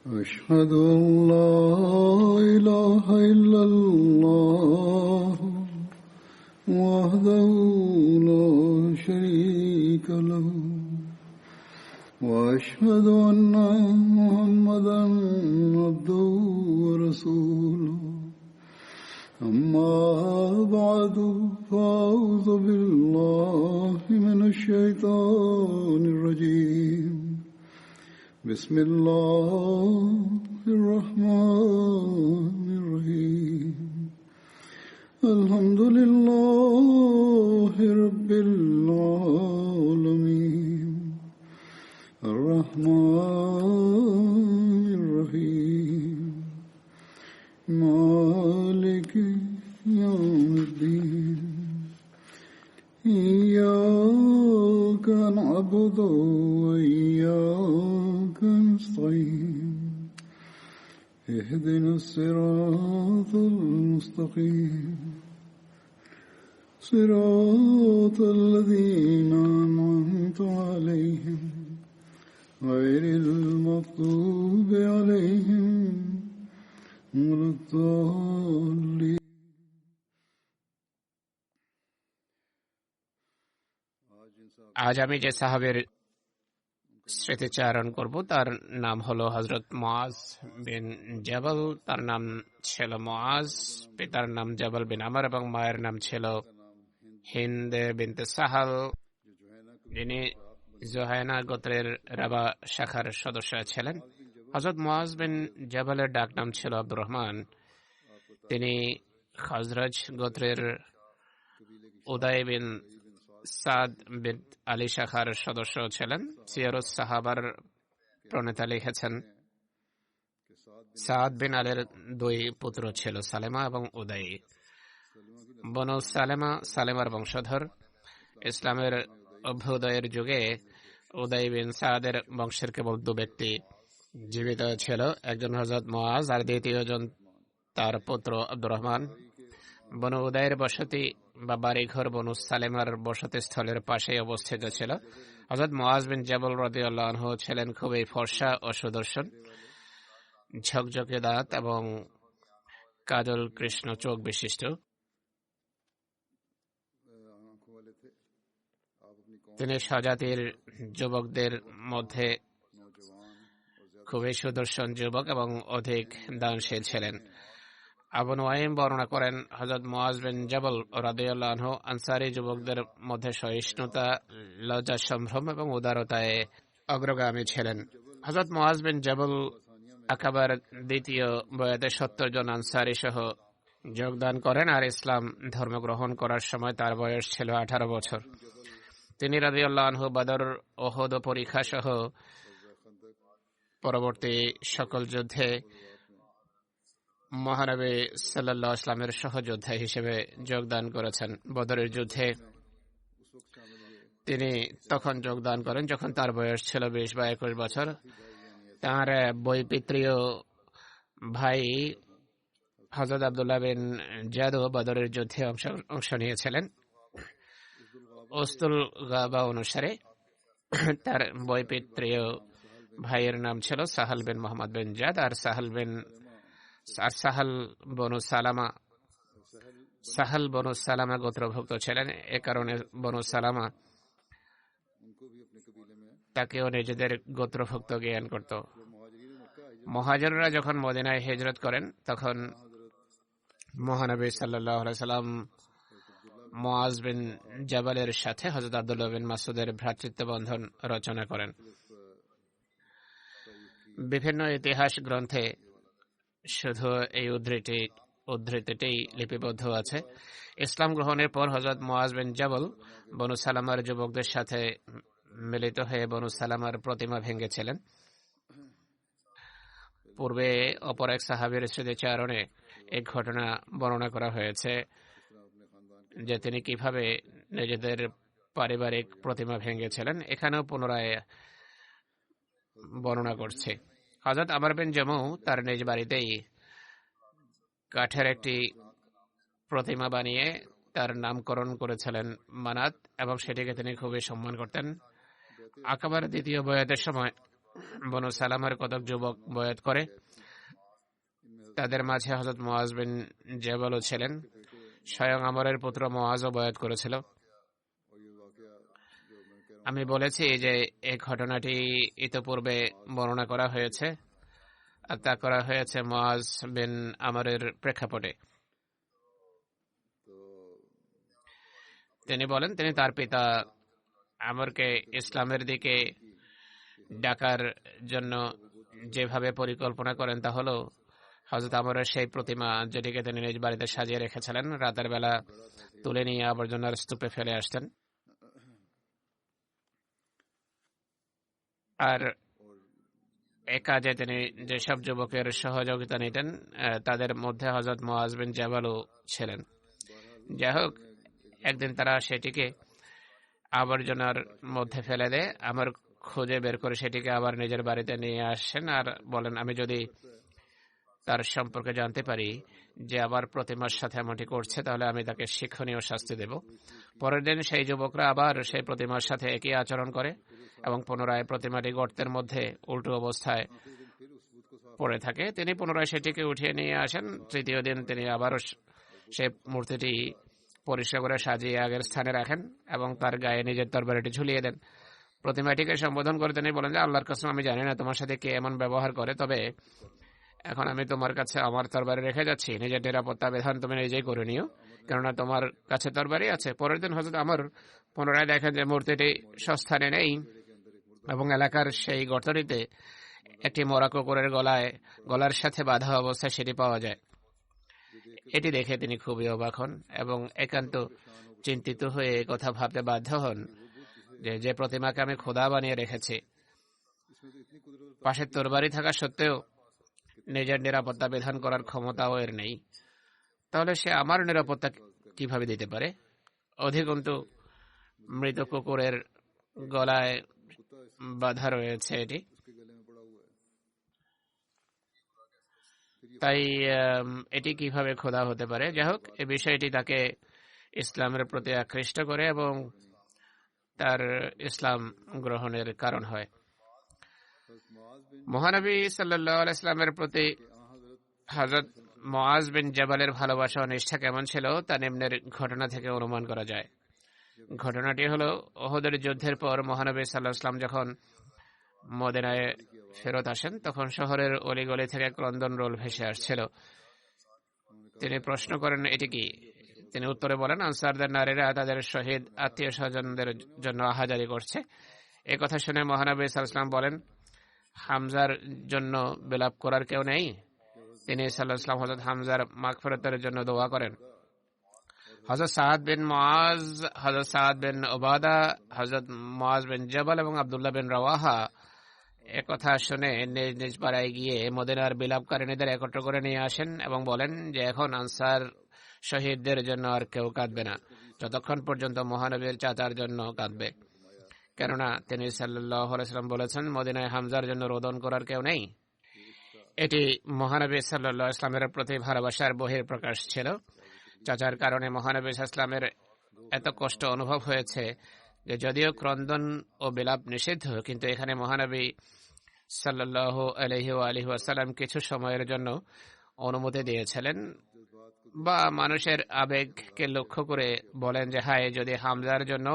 أشهد أن لا إله إلا الله وحده لا شريك له وأشهد أن محمدا عبده ورسوله أما بعد فأعوذ بالله من الشيطان الرجيم بسم الله الرحمن الرحيم الحمد لله رب العالمين الرحمن الرحيم مالك يوم الدين إياك نعبد وإياك نستعين اهدنا الصراط المستقيم صراط الذين أنعمت عليهم غير المغضوب عليهم ولا الضالين আজ আমি যে সাহাবের স্মৃতিচারণ করব তার নাম হলো হযরত মুআজ বিন জাবাল। তার নাম ছিল মুআজ, পিতার নাম জাবাল বিন আমর এবং মায়ের নাম ছিল হিন্দ বিনতে সাহাল, যিনি জুহায়না গোত্রের রাবা শাখার সদস্য ছিলেন। হযরত মুআজ বিন জাবালের ডাক নাম ছিল আব্দুর রহমান। তিনি খাজরাজ গোত্রের উদাই বিন সাদ বিন আলী শাখার সদস্য ছিলেন। সিয়ারুস সাহাবার প্রণেতা লিখেছেন, সাদ বিন আলীর দুই পুত্র ছিল, সালেমা এবং উদাই। বনু সালেমার বংশধর। ইসলামের অভ্যুদয়ের যুগে উদাই বিন সাদের বংশের কেবল দু ব্যক্তি জীবিত ছিল, একজন হযরত মুআজ আর দ্বিতীয়জন তার পুত্র আব্দুর রহমান। বনু উদাইয়ের বসতি বা বাড়িঘর বনু সালেমার বসতি স্থলের পাশে অবস্থিত ছিল। হযরত মুআজ বিন জাবাল রাদিয়াল্লাহু আনহু ছিলেন খুবই ফর্সা ও সুদর্শন, ঝকঝকে দাঁত এবং কাজল কৃষ্ণ চোখ বিশিষ্ট। তিনি স্বজাতির যুবকদের মধ্যে খুবই সুদর্শন যুবক এবং অধিক দানশীল ছিলেন। আবু নুআইম বর্ণনা করেন, হযরত মুআজ বিন জাবাল রাদিয়াল্লাহু আনহু আনসারী যুবকদের মধ্যে সহিষ্ণুতা, লজ্জা সম্ভ্রম এবং উদারতায় অগ্রগামী ছিলেন। হযরত মুআজ বিন জাবাল আকাবার দ্বিতীয় বয়াতে 70 জন আনসারী সহ যোগদান করেন আর ইসলাম ধর্ম গ্রহণ করার সময় তার বয়স ছিল 18 বছর। তিনি রাদিয়াল্লাহু আনহু বদর, উহুদ পরীক্ষা সহ পরবর্তী সকল যুদ্ধে মহানবী সাল্লাল্লাহু আলাইহি ওয়াসাল্লামের সহযোদ্ধা হিসেবে যোগদান করেছেন। বদরের যুদ্ধে তিনি তখন যোগদান করেন যখন তার বয়স ছিল 20 বা 21 বছর। তার বৈপিত্রীয় ভাই হযরত আব্দুল্লাহ বিন জাদু বদরের যুদ্ধে অংশ নিয়েছিলেন। উসতুল গাবা অনুসারে তার বৈপিত্রীয় ভাইয়ের নাম ছিল সাহাল বিন মোহাম্মদ বিন জাদ আর সাহাল বনু সালামা গোত্রভুক্ত ছিলেন। এ কারণে বনু সালামা তাকেও নিজেদের গোত্রভুক্ত জ্ঞান করত। মুহাজিররা যখন মদিনায় হিজরত করেন তখন মহানবী সাল্লাল্লাহু আলাইহি সাল্লাম মুআজ বিন জাবালের সাথে হযরত আব্দুল্লাহ বিন মাসউদের ভ্রাতৃত্ব বন্ধন রচনা করেন। বিভিন্ন ইতিহাস গ্রন্থে শুধু এই উদ্ধৃতিটি লিপিবদ্ধ আছে। ইসলাম গ্রহণের পর হযরত মুআজ বিন জাবাল বনু সালামার যুবকদের সাথে মিলিত হয়ে বনু সালামার প্রতিমা ভেঙেছিলেন। পূর্বে অপর এক সাহাবীর স্মৃতিচারণে এই ঘটনা বর্ণনা করা হয়েছে যে তিনি কিভাবে নিজেদের পারিবারিক প্রতিমা ভেঙেছিলেন। এখানেও পুনরায় বর্ণনা করছে। হযরত আমর বিন জামু তার নিজ বাড়িতেই কাঠের একটি প্রতিমা বানিয়ে তার নামকরণ করেছিলেন মানাত এবং সেটিকে তিনি খুবই সম্মান করতেন। আকাবার দ্বিতীয় বয়াতের সময় বনু সালামার কতক যুবক বয়াত করে। তাদের মাঝে হযরত মুআজ বিন জাবালও ছিলেন। স্বয়ং আমরের পুত্র মুআজও বয়াত করেছিল। আমি বলেছি যে এই ঘটনাটি ইতোপূর্বে বর্ণনা করা হয়েছে, আর তা করা হয়েছে মুআজ বিন আমরের প্রেক্ষাপটে। তিনি বলেন, তিনি তার পিতা আমরকে ইসলামের দিকে ডাকার জন্য যেভাবে পরিকল্পনা করেন তা হলো হযরত আমরের সেই প্রতিমা, যেটিকে তিনি নিজ বাড়িতে সাজিয়ে রেখেছিলেন, রাতের বেলা তুলে নিয়ে আবর্জনার স্তূপে ফেলে আসতেন। আর এ কাজে তিনি যেসব যুবকের সহযোগিতা নিতেন তাদের মধ্যে হযরত মুআজ বিন জাবালও ছিলেন। যাই হোক, একদিন তারা সেটিকে আবর্জনার মধ্যে ফেলে দেয়। আমার খুঁজে বের করে সেটিকে আবার নিজের বাড়িতে নিয়ে আসেন আর বলেন, আমি যদি তার সম্পর্কে জানতে পারি যে আবার প্রতিমার সাথে এমনটি করছে, তাহলে আমি তাকে শিক্ষণীয় শাস্তি দেব। পরের দিন সেই যুবকরা আবার সেই প্রতিমার সাথে একই আচরণ করে এবং পুনরায় প্রতিমাটি গর্তের মধ্যে উল্টো অবস্থায় পড়ে থাকে। তিনি পুনরায় সেটিকে উঠিয়ে নিয়ে আসেন। তৃতীয় দিন তিনি আবারও সেই মূর্তিটি পরিষ্কার করে সাজিয়ে আগের স্থানে রাখেন এবং তার গায়ে নিজের তরবারিটি ঝুলিয়ে দেন। প্রতিমাটিকে সম্বোধন করে তিনি বলেন যে, আল্লাহর কসম, আমি জানি না তোমার সাথে কে এমন ব্যবহার করে, তবে এখন আমি তোমার কাছে আমার তরবারি রেখে যাচ্ছি। নিজের নিরাপত্তা বিধান তুমি নিজেই করে নিও, কেননা তোমার কাছে তরবারি আছে। পরের দিন হযরত আমর পুনরায় দেখেন যে মূর্তিটি সস্থানে নেই এবং এলাকার সেই গর্তটিতে একটি মরা কুকুরের গলার সাথে বাঁধা অবস্থায় সেটি পাওয়া যায়। এটি দেখে তিনি খুবই অবাক হন এবং একান্ত চিন্তিত হয়ে কথা ভাবতে বাধ্য হন যে প্রতিমাকে আমি খোদা বানিয়ে রেখেছি, পাশে তরবারি থাকা সত্ত্বেও নিজের নিরাপত্তা বিধান করার ক্ষমতাও এর নেই, তাহলে সে আমার নিরাপত্তা কিভাবে দিতে পারে? অধিকন্তু মৃত কুকুরের গলায় বাধা রয়েছে এটি। তাই এটি কিভাবে খোদা হতে পারে? যাই হোক, এই বিষয়টি তাকে ইসলামের প্রতি আকৃষ্ট করে এবং তার ইসলাম গ্রহণের কারণ হয়। মহানবী সাল্লাল্লাহু আলাইহি ওয়াসাল্লামের প্রতি হযরত মুআজ বিন জাবালের ভালোবাসা ও নিষ্ঠা কেমন ছিল তা নিম্নের ঘটনা থেকে অনুমান করা যায়। ঘটনাটি হলো, উহুদের যুদ্ধের পর মহানবী সাল্লাল্লাহু আলাইহি ওয়াসাল্লাম যখন মদিনায় ফেরত আসেন, তখন শহরের অলিগলি থেকে ক্রন্দন রোল ভেসে আসছিল। তিনি প্রশ্ন করেন, এটি কি? তিনি উত্তরে বলেন, আনসারদের নারীরা তাদের শহীদ আত্মীয় স্বজনদের জন্য আহাজারি করছে। এ কথা শুনে মহানবী সাল্লাল্লাহু আলাইহি ওয়াসাল্লাম বলেন, হামজার জন্য বিলাপ করার কেউ নেই? তিনি সাল্লাল্লাহু আলাইহি ওয়াসাল্লাম হযরত হামজার মাগফিরাতের জন্য দোয়া করেন। হযরত সাদ বিন মুআজ, হযরত সাদ বিন উবাদা, হযরত মুআজ বিন জাবাল এবং আব্দুল্লাহ বিন রাওয়াহা একথা শুনে নিজ নিজ পাড়ায় গিয়ে মদিনার বিলাপকারিণীদের একত্র করে নিয়ে আসেন এবং বলেন যে এখন আনসার শহীদদের জন্য আর কেউ কাঁদবে না, যতক্ষণ পর্যন্ত মহানবীর চাচার জন্য কাঁদবে। কেননা তিনি সাল্লাল্লাহু আলাইহি ওয়াসাল্লাম বলেছেন, মদিনায় হামজার জন্য রোদন করার কেউ নেই। এটি মহানবী সাল্লাল্লাহু আলাইহি ওয়াসাল্লামের প্রতি ভালোবাসার বহিঃপ্রকাশ ছিল। চাচার কারণে মহানবী সাল্লাল্লাহু আলাইহি ওয়াসাল্লামের এত কষ্ট অনুভব হয়েছে যে যদিও ক্রন্দন ও বিলাপ নিষিদ্ধ, কিন্তু এখানে মহানবী সাল্লাল্লাহু আলাইহি ওয়াসাল্লাম কিছু সময়ের জন্য অনুমতি দিয়েছিলেন বা মানুষের আবেগকে লক্ষ্য করে বলেন যে হায়, যদি হামজার জন্য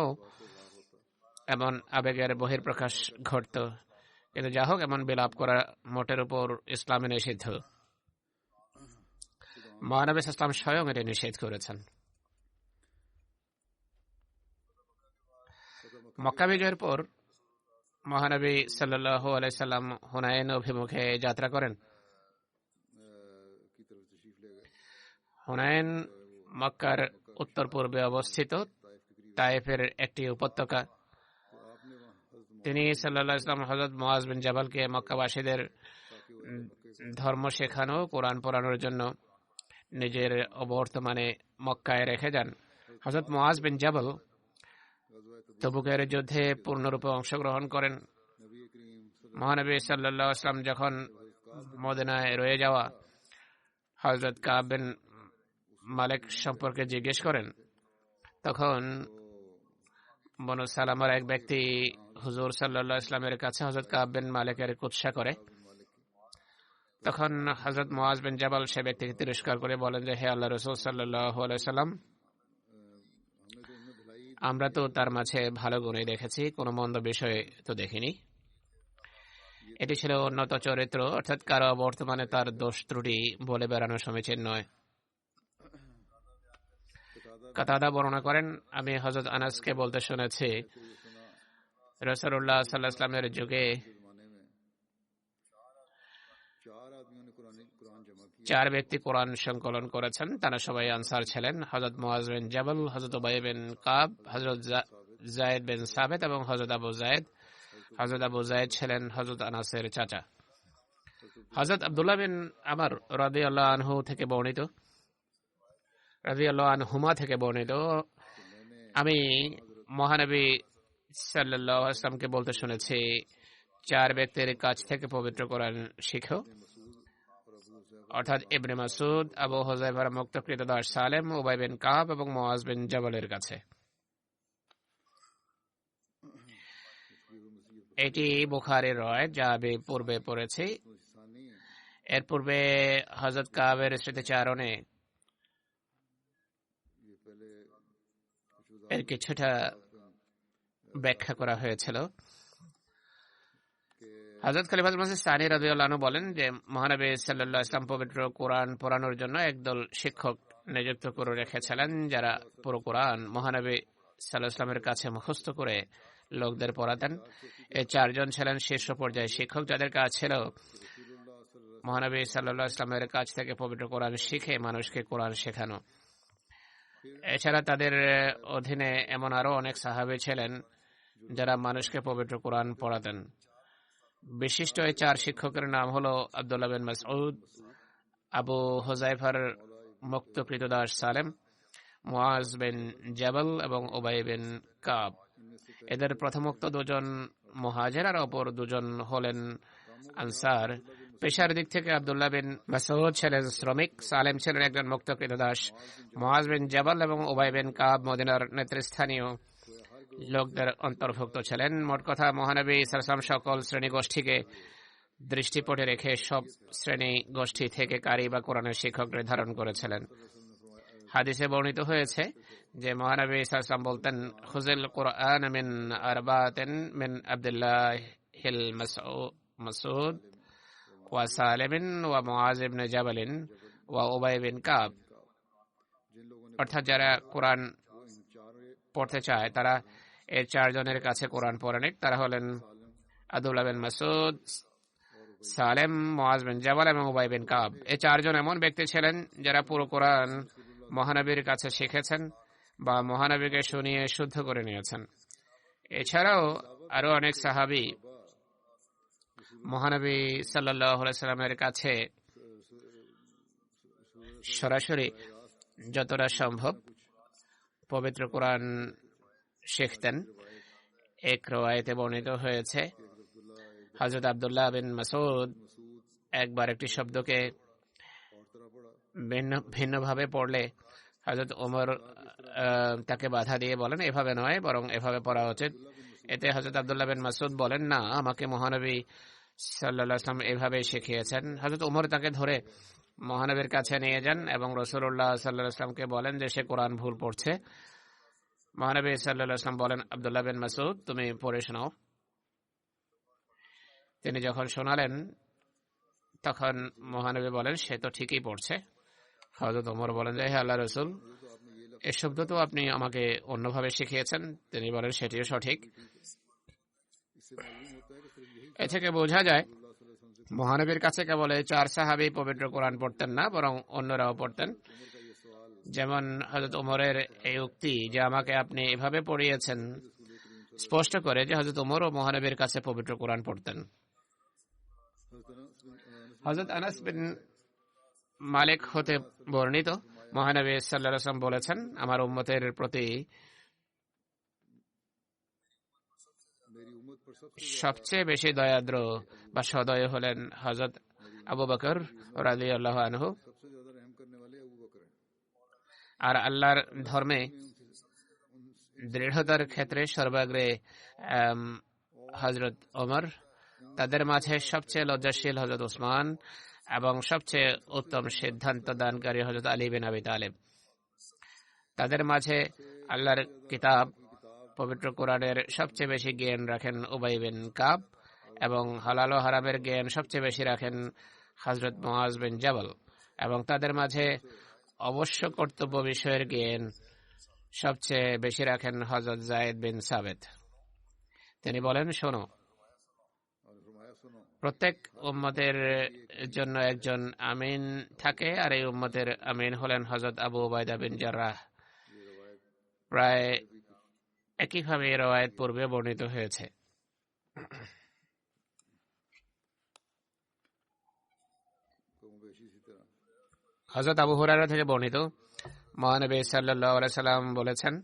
এমন আবেগের বহিঃপ্রকাশ ঘটত। কিন্তু যা হোক, এমন বিলাপ করা মোটের উপর ইসলামে নিষিদ্ধ। মহানবী সাল্লাল্লাহু আলাইহি ওয়াসাল্লাম স্বয়ং এটি নিষেধ করেছেন। মক্কা বিজয়ের পর মহানবী সাল্লাল্লাহু আলাইহি সাল্লাম হুনাইন অভিমুখে যাত্রা করেন। হুনাইন মক্কার উত্তর পূর্বে অবস্থিত তায়েফের একটি উপত্যকা। তিনি সাল্লাল্লাহু আলাইহি ওয়াসাল্লাম হযরত মুআজ বিন জাবালকে মক্কাবাসীদের ধর্ম শেখানো, কোরআন পড়ানোর জন্য নিজের অবর্তমানে মক্কায় রেখে যান। হযরত মুআজ বিন জাবাল তবুকের যুদ্ধে পূর্ণরূপে অংশগ্রহণ করেন। মহানবী সাল্লাল্লাহু আলাইহি ওয়াসাল্লাম যখন মদিনায় রয়ে যাওয়া হযরত কাব বিন মালিক সম্পর্কে জিজ্ঞেস করেন, তখন বনু সালামার এক ব্যক্তি হুজুর সাল্লাল্লাহু আলাইহি ওয়াসাল্লামের কাছে হযরত কাব বিন মালিকের কুৎসা করে। তখন হযরত মুআজ বিন জাবাল সে ব্যক্তিকে তিরস্কার করে বলেন যে, হে আল্লাহর রাসূল সাল্লাল্লাহু আলাইহি ওয়াসাল্লাম, আমরা তো তার মাঝে ভালো গুণই দেখেছি, কোনো মন্দ বিষয় তো দেখিনি। এটি ছিল উন্নত চরিত্র, অর্থাৎ কারো বর্তমানে তার দোষ ত্রুটি বলে বেড়ানো সমীচীন নয়। কাতাদা বর্ণনা করেন, আমি হযরত আনাসকে বলতে শুনেছি, রাসূলুল্লাহ সাল্লাল্লাহু আলাইহি ওয়াসাল্লামের যুগে 4 ব্যক্তি কোরআন সংকলন করেছেন। তারা সবাই আনসার ছিলেন, হযরত মুআজ বিন জাবাল, হযরত উবাই বিন কাব, হযরত যায়েদ বিন সাবিত এবং হযরত আবু যায়েদ। হযরত আবু যায়েদ ছিলেন হযরত আনাসের চাচা। হযরত আব্দুল্লাহ বিন আমর রাদিয়াল্লাহু আনহু থেকে বর্ণিত, রাদিয়াল্লাহু আনহুমা থেকে বর্ণিত, আমি মহানবী সাল্লাল্লাহু আলাইহি ওয়াসাল্লামকে বলতে শুনেছি, 4 ব্যক্তির কাছ থেকে পবিত্র কোরআন শিখো, অর্থাৎ ইবনে মাসউদ, আবু হুযায়ফার মুক্তকৃত দাস সালেম, উবাই বিন কাব এবং মুআজ বিন জাবালের কাছে। এটি বুখারীর রওয়ায়াত, যা আমি পূর্বে পড়েছি। এর পূর্বে হযরত কাবের স্মৃতিচারণে এর কিছুটা ব্যাখ্যা করা হয়েছিল। হযরত খলিফাতুল মসিহ সানি রাদিয়াল্লাহু আনহু বলেন যে, মহানবী সাল্লাল্লাহু আলাইহি ওয়াসাল্লাম পবিত্র কোরআন পড়ানোর জন্য একদল শিক্ষক নিযুক্ত করে রেখেছিলেন, যারা পুরো কোরআন মহানবী সাল্লাল্লাহু আলাইহি ওয়াসাল্লামের কাছে মুখস্থ করে লোকদের পড়াতেন। এই 4 জন ছিলেন শীর্ষ পর্যায়ের শিক্ষক, যাদের কাজ ছিল মহানবী সাল্লাল্লাহু আলাইহি ওয়াসাল্লামের কাছ থেকে পবিত্র কোরআন শিখে মানুষকে কোরআন শেখানো। এছাড়া তাদের অধীনে এমন আরো অনেক সাহাবী ছিলেন, যারা মানুষকে পবিত্র কোরআন পড়াতেন। বিশিষ্ট এই 4 শিক্ষকের নাম হলো আব্দুল্লাহ বিন মাসউদ, আবু হুযায়ফার মুক্তকৃত দাস সালেম, মুআজ বিন জাবাল এবং উবাই বিন কাব। এদের প্রথমোক্ত 2 জন মুহাজির আর অপর 2 জন হলেন আনসার। পেশার দিক থেকে আব্দুল্লাহ বিন মাসউদ ছিলেন শ্রমিক, সালেম ছিলেন একজন মুক্তকৃত দাস, মুআজ বিন জাবাল এবং উবাই বিন কাব মদিনার নেতৃস্থানীয় লোকদের অন্তর্ভুক্ত ছিলেন। মোট কথা, মহানবী সাল্লাল্লাহু আলাইহি ওয়াসাল্লাম সকল শ্রেণী গোষ্ঠীকে দৃষ্টিপটে রেখে সব শ্রেণী গোষ্ঠী থেকে কারি বা কোরআনের শিক্ষক নির্ধারণ করেছিলেন। হাদিসে বর্ণিত হয়েছে যে মহানবী সাল্লাল্লাহু আলাইহি ওয়াসাল্লাম বলতেন, খুযিল কুরআন মিন আরবাতিন মিন আব্দুল্লাহিল মাসউদ ওয়া সালিমিন ওয়া মুআজ ইবনে জাবালিন ওয়া উবাই বিন কাব। অর্থাৎ যারা কোরআন পড়তে চায় তারা এই 4 জনের কাছে কোরআন পড়ে নিক। তারা হলেন আব্দুল্লাহ বিন মাসউদ, সালেম, মুআজ বিন জাবাল এবং উবাই বিন কাব। এই 4 জন এমন ব্যক্তি ছিলেন যারা পুরো কোরআন মহানবীর কাছে শিখেছেন বা মহানবীকে শুনিয়ে শুদ্ধ করে নিয়েছেন। এছাড়াও আরো অনেক সাহাবী মহানবী সাল্লাল্লাহু আলাইহি ওয়াসাল্লামের কাছে সরাসরি যতটা সম্ভব পবিত্র কোরআন শিখতেন। এক রওয়ায়াতে বর্ণিত হয়েছে, হযরত আব্দুল্লাহ বিন মাসউদ একবার একটি শব্দকে ভিন্নভাবে পড়লে হযরত ওমর তাকে বাধা দিয়ে বলেন, এভাবে নয়, বরং এভাবে পড়া উচিত। এতে হযরত আব্দুল্লাহ বিন মাসউদ বলেন, না, আমাকে মহানবী সাল্লাল্লাহু আলাইহি ওয়াসাল্লাম এভাবে শিখিয়েছেন। হযরত ওমর তাকে ধরে মহানবীর কাছে নিয়ে যান এবং রাসূলুল্লাহ সাল্লাল্লাহু আলাইহি ওয়াসাল্লামকে বলেন যে সে কোরআন ভুল পড়ছে। মহানবী সাল্লাল্লাহু আলাইহি ওয়াসাল্লাম বলেন, আব্দুল্লাহ বিন মাসউদ, তুমি পড়ে শোনাও। তিনি যখন শোনালেন তখন মহানবী বলেন, সে তো ঠিকই পড়ছে। হযরত ওমর বলেন যে, হে আল্লাহর রাসূল, এই শব্দ তো আপনি আমাকে অন্যভাবে শিখিয়েছেন। তিনি বলেন, সেটিও সঠিক। এ থেকে বোঝা যায় মহানবীর কাছে কেবল এই 4 সাহাবী পবিত্র কোরআন পড়তেন না, বরং অন্যরাও পড়তেন। যেমন হযরত ওমরের এই উক্তি যে আমাকে আপনি এভাবে পড়িয়েছেন স্পষ্ট করে যে হযরত ওমরও মহানবীর কাছে পবিত্র কোরআন পড়তেন। হযরত আনাস বিন মালিক হতে বর্ণিত, মহানবী সাল্লাল্লাহু আলাইহি ওয়াসাল্লাম বলেছেন, আমার উম্মতের প্রতি সবচেয়ে বেশি দয়াদ্র বা সদয় হলেন হযরত আবু বকর রাদিয়াল্লাহু আনহু। আর আল্লাহর ধর্মে দৃঢ়তার ক্ষেত্রে সর্বাগ্রে হযরত ওমর, তাদের মাঝে সবচেয়ে লজ্জাশীল হযরত উসমান এবং সবচেয়ে উত্তম সিদ্ধান্ত দানকারী হযরত আলী বিন আবি তালেব। তাদের মাঝে আল্লাহর কিতাব পবিত্র কোরআনের সবচেয়ে বেশি জ্ঞান রাখেন উবাই বিন কাব এবং হালাল ও হারামের জ্ঞান সবচেয়ে বেশি রাখেন হযরত মুআজ বিন জাবাল এবং তাদের মাঝে অবশ্য কর্তব্য বিষয়ের জ্ঞান সবচেয়ে বেশি রাখেন হযরত যায়েদ বিন সাবিত। তিনি বলেন, শোনো, প্রত্যেক উম্মতের জন্য একজন আমিন থাকে, আর এই উম্মতের আমিন হলেন হযরত আবু উবাইদা বিন জাররাহ। প্রায় একইভাবে এই রওয়ায়াত পূর্বে বর্ণিত হয়েছে। হযরত আবু হুরায়রা থেকে বর্ণিত, মহানবী সাল্লাল্লাহু আলাইহি সাল্লাম বলেছেন,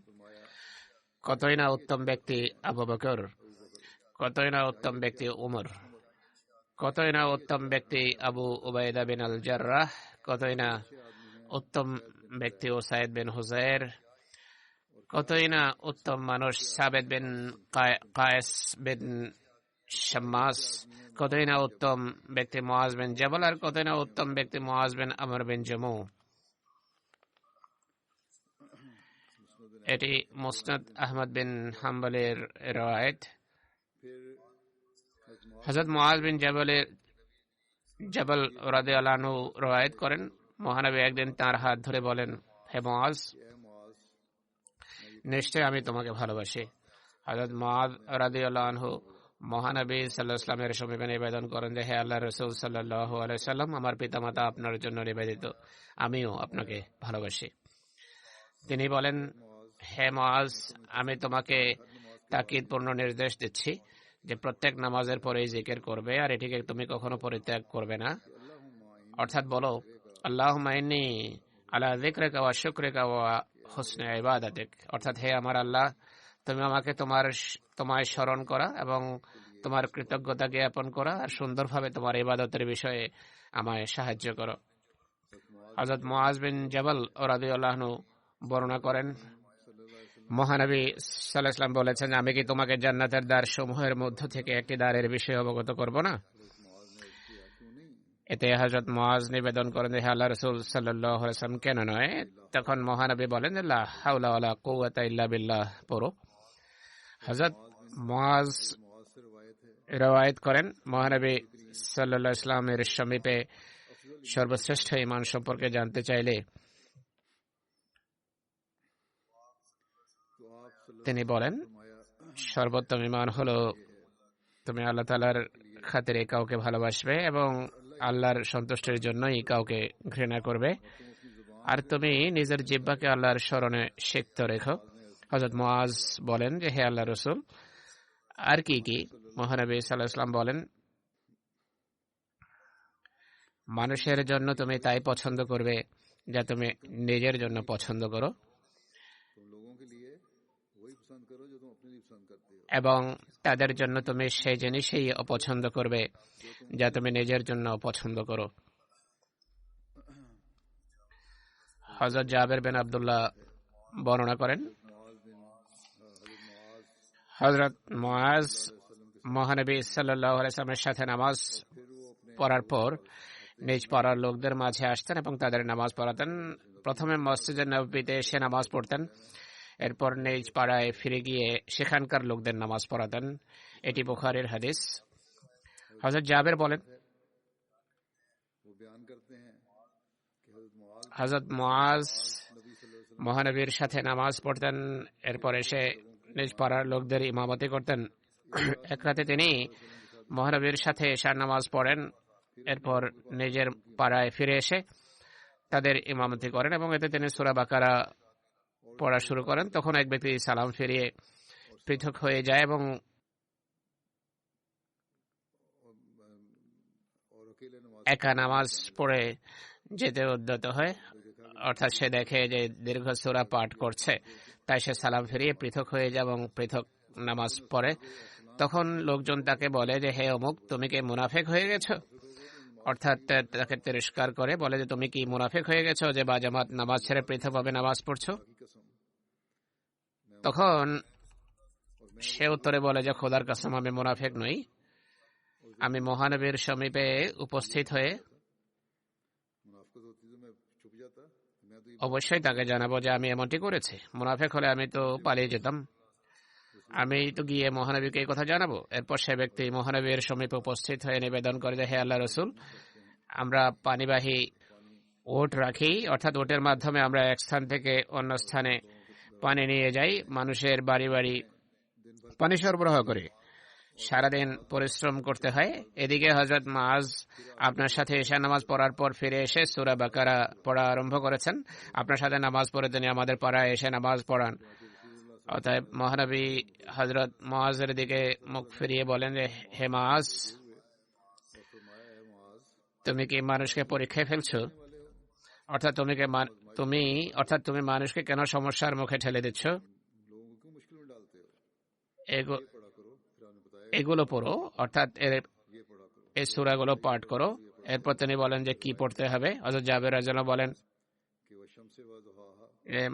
কতই না উত্তম ব্যক্তি আবু বকর, কতই না উত্তম ব্যক্তি উমর, কতই না উত্তম ব্যক্তি আবু উবাইদা বিন আল জাররাহ, কতই না উত্তম ব্যক্তি উসাইদ বিন হুজাইর, কতই না উত্তম মানুষ সাবেদ বিন কায়েস বিন শাম্মাস, কতই না উত্তম ব্যক্তি মুআজ বিন জাবাল, আর কতই না উত্তম ব্যক্তি মুআজ বিন আমর বিন জামু। এটি মুসনাদ আহমদ বিন হাম্বলের রওয়ায়াত। হযরত মুআজ বিন জাবাল রাদিয়াল্লাহু আনহু রওয়ায়াত করেন, মহানবী একদিন তার হাত ধরে বলেন, হে মুআজ, নিশ্চয় আমি তোমাকে ভালোবাসি। হযরত মুআজ রাদিয়াল্লাহু আনহু মহানবী সাল্লাল্লাহু আলাইহি ওয়াসাল্লামের সমীপে নিবেদন করেন যে, হে আল্লাহর রাসূল সাল্লাল্লাহু আলাইহি ওয়াসাল্লাম, আমার পিতামাতা আপনার জন্য নিবেদিত, আমিও আপনাকে ভালোবাসি। তিনি বলেন, হে মুআজ, আমি তোমাকে তাকিদপূর্ণ নির্দেশ দিচ্ছি যে প্রত্যেক নামাজের পরেই জিকির করবে, আর এটিকে তুমি কখনো পরিত্যাগ করবে না। অর্থাৎ বলো, আল্লাহুম্মা ইন্নী আলা যিকরিকা ওয়া শুকরিকা ওয়া হুসনি ইবাদাতিক। অর্থাৎ, হে আমার আল্লাহ, তুমি আমাকে তোমায় স্মরণ করা এবং তোমার কৃতজ্ঞতা জ্ঞাপন করা আর সুন্দরভাবে তোমার ইবাদতের বিষয়ে আমায় সাহায্য করো। হযরত মুআজ বিন জাবাল রাদিয়াল্লাহু আনহু বর্ণনা করেন, মহানবী সাল্লাল্লাহু আলাইহি ওয়াসাল্লাম বলেছেন, আমি কি তোমাকে জান্নাতের দ্বার সমূহের মধ্য থেকে একটি দ্বারের বিষয়ে অবগত করব না? এতে হযরত মুআজ নিবেদন করেন, হে আল্লাহর রাসূল সাল্লাল্লাহু আলাইহি ওয়াসাল্লাম, কেন নয়? তখন মহানবী বলেন, লা হাওলা ওয়ালা কুওয়াতা ইল্লা বিল্লাহ পড়ো। হযরত মুআজ রওয়ায়াত করেন, মহানবী সাল্লাল্লাহু আলাইহি ওয়াসাল্লামের সমীপে সর্বশ্রেষ্ঠ ঈমান সম্পর্কে জানতে চাইলে তিনি বলেন, সর্বোত্তম ঈমান হলো তুমি আল্লাহ তাআলার খাতিরে কাউকে ভালোবাসবে এবং আল্লাহর সন্তুষ্টির জন্যই কাউকে ঘৃণা করবে, আর তুমি নিজের জিহ্বাকে আল্লাহর স্মরণে সিক্ত রেখো। হযরত মুআজ বলেন যে, হে আল্লাহর রাসূল, আর কি কি? মহানবী সাল্লাল্লাহু আলাইহি ওয়াসাল্লাম বলেন, মানুষের জন্য তুমি তাই পছন্দ করবে যা তুমি নিজের জন্য পছন্দ করো, এবং তাদের জন্য তুমি সেই জিনিসই অপছন্দ করবে যা তুমি নিজের জন্য অপছন্দ করো। হযরত জাবের বিন আব্দুল্লাহ বর্ণনা করেন, হযরত মুআজ মহানবী সাল্লাল্লাহু আলাইহি ওয়াসাল্লামের সাথে নামাজ পড়ার পর নিজ পাড়ার লোকদের মাঝে আসতেন এবং তাদের নামাজ পড়াতেন। প্রথমে মসজিদে নববীতে এসে নামাজ পড়তেন, এরপর নিজ পাড়ায় ফিরে গিয়ে সেখানকার লোকদের নামাজ পড়াতেন। এটি বুখারীর হাদিস। হযরত জাবের বলেন, হযরত মুআজ মহানবীর সাথে নামাজ পড়তেন, এরপর এসে নিজ পাড়ার লোকদের ইমামতি করতেন। এক রাতে তিনি মহানবীর সাথে এশার নামাজ পড়েন, এরপর নিজের পাড়ায় ফিরে এসে তাদের ইমামতি করেন এবং এতে তিনি সূরা বাকারা পড়া শুরু করেন। তখন এক ব্যক্তি সালাম ফিরিয়ে পৃথক হয়ে যায় এবং একা নামাজ পড়ে যেতে উদ্যত হয়, অর্থাৎ সে দেখে যে দীর্ঘ সূরা পাঠ করছে, তাই সে সালাম ফিরিয়ে পৃথক হয়ে যায় এবং পৃথক নামাজ পড়ে। তখন লোকজন তাকে বলে যে, হে অমুক, তুমি কি মুনাফিক হয়ে গেছো? অর্থাৎ তাকে তিরস্কার করে বলে যে, তুমি কি মুনাফিক হয়ে গেছো যে বা জামাত নামাজ ছেড়ে পৃথকভাবে নামাজ পড়ছো? তখন সে উত্তরে বলে যে খোদার কসম আমি মুনাফিক নই, আমি মহানবীর সমীপে উপস্থিত হয়ে অবশ্যই তাকে জানাবো যে আমি এমনটি করেছি। মুনাফিক হলে আমি তো পালিয়ে যেতাম, আমি তো গিয়ে মহানবীকে এই কথা জানাবো। এরপর সে ব্যক্তি মহানবীর সমীপে উপস্থিত হয়ে নিবেদন করে যে হে আল্লাহ রসুল, আমরা পানিবাহী ওট রাখি, অর্থাৎ ওটের মাধ্যমে আমরা এক স্থান থেকে অন্য স্থানে পানি নিয়ে যাই, মানুষের বাড়ি বাড়ি পানি সরবরাহ করি, সারাদিন পরিশ্রম করতে হয়। এদিকে হযরত মুআজ আপনার সাথে এশা নামাজ পড়ার পর ফিরে এসে সূরা বাকারা পড়া আরম্ভ করেছেন। আপনার সাথে নামাজ পড়ে তিনি আমাদের পাড়ায় এসে নামাজ পড়ান। অতএব মহানবী হযরত মুআজের দিকে মুখ ফিরিয়ে বলেন যে হে মুআজ, তুমি কি মানুষকে পরীক্ষায় ফেলছো? অর্থাৎ তুমি মানুষকে কেন সমস্যার মুখে ঠেলে দিচ্ছ? এগুলো পড়ো, অর্থাৎ এই সূরাগুলো পাঠ করো। এরপর তিনি বলেন যে কি পড়তে হবে। হযরত জাবের রাদিয়াল্লাহু বলেন,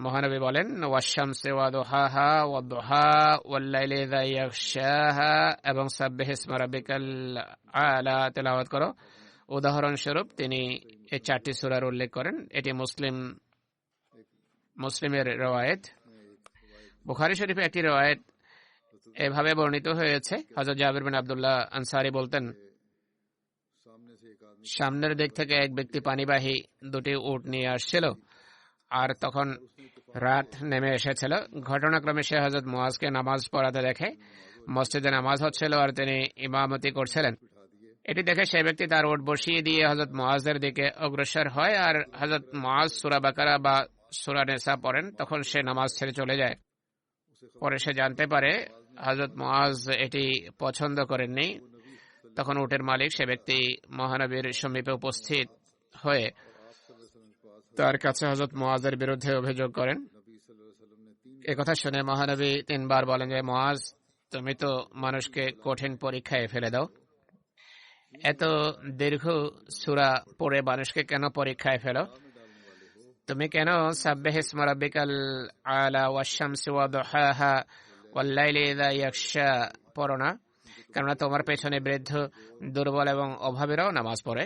মহানবী বলেন ওয়াশ-শামসি ওয়া দুহাহা ওয়াদ-দুহা ওয়াল-লাইলি ইযা ইয়াগশাহা এবং সাব্বিহ ইসমা রাব্বিকাল আ'লা তেলাওয়াত করো। উদাহরণস্বরূপ তিনি এই 4টি সূরার উল্লেখ করেন। এটি মুসলিমের রওয়ায়েত। বুখারী শরীফে একটি রওয়ায়েত এভাবে বর্ণিত হয়েছে। হযরত জাবির বিন আব্দুল্লাহ আনসারী বলতেন, সামনের দিক থেকে এক ব্যক্তি পানিবাহী 2টি উট নিয়ে আসছিল, আর তখন রাত নেমে এসেছিল। ঘটনাক্রমে সে হযরত মুআজকে নামাজ পড়াতে দেখে। মসজিদে নামাজ হচ্ছিল আর তিনি ইমামতি করছিলেন। এটি দেখে সে ব্যক্তি তার উট বসিয়ে দিয়ে হযরত মুআজের দিকে অগ্রসর হয়, আর হযরত মুআজ সূরা বাকারা বা সূরা নিসা পড়েন। তখন সে নামাজ ছেড়ে চলে যায়। পরে সে জানতে পারে হযরত মুআজ এটি পছন্দ করেননি। তখন উটের মালিক সে ব্যক্তি মহানবীর সমীপে উপস্থিত হয়ে তার কাছে হযরত মুআজের বিরুদ্ধে অভিযোগ করেন। একথা শুনে মহানবী 3 বার বলেন যে মুআজ, তুমি তো মানুষকে কঠিন পরীক্ষায় ফেলে দাও। এত দীর্ঘ সূরা পড়ে মানুষকে কেন পরীক্ষায় ফেলো? তুমি কেন সাব্বিহ ইসমা রাব্বিকাল আ'লা ওয়াশ-শামসি ওয়া দুহাহা ওয়াল-লাইলি ইযা ইয়াগশা পড়ো না? কেননা তোমার পেছনে বৃদ্ধ, দুর্বল এবং অভাবীরাও নামাজ পড়ে।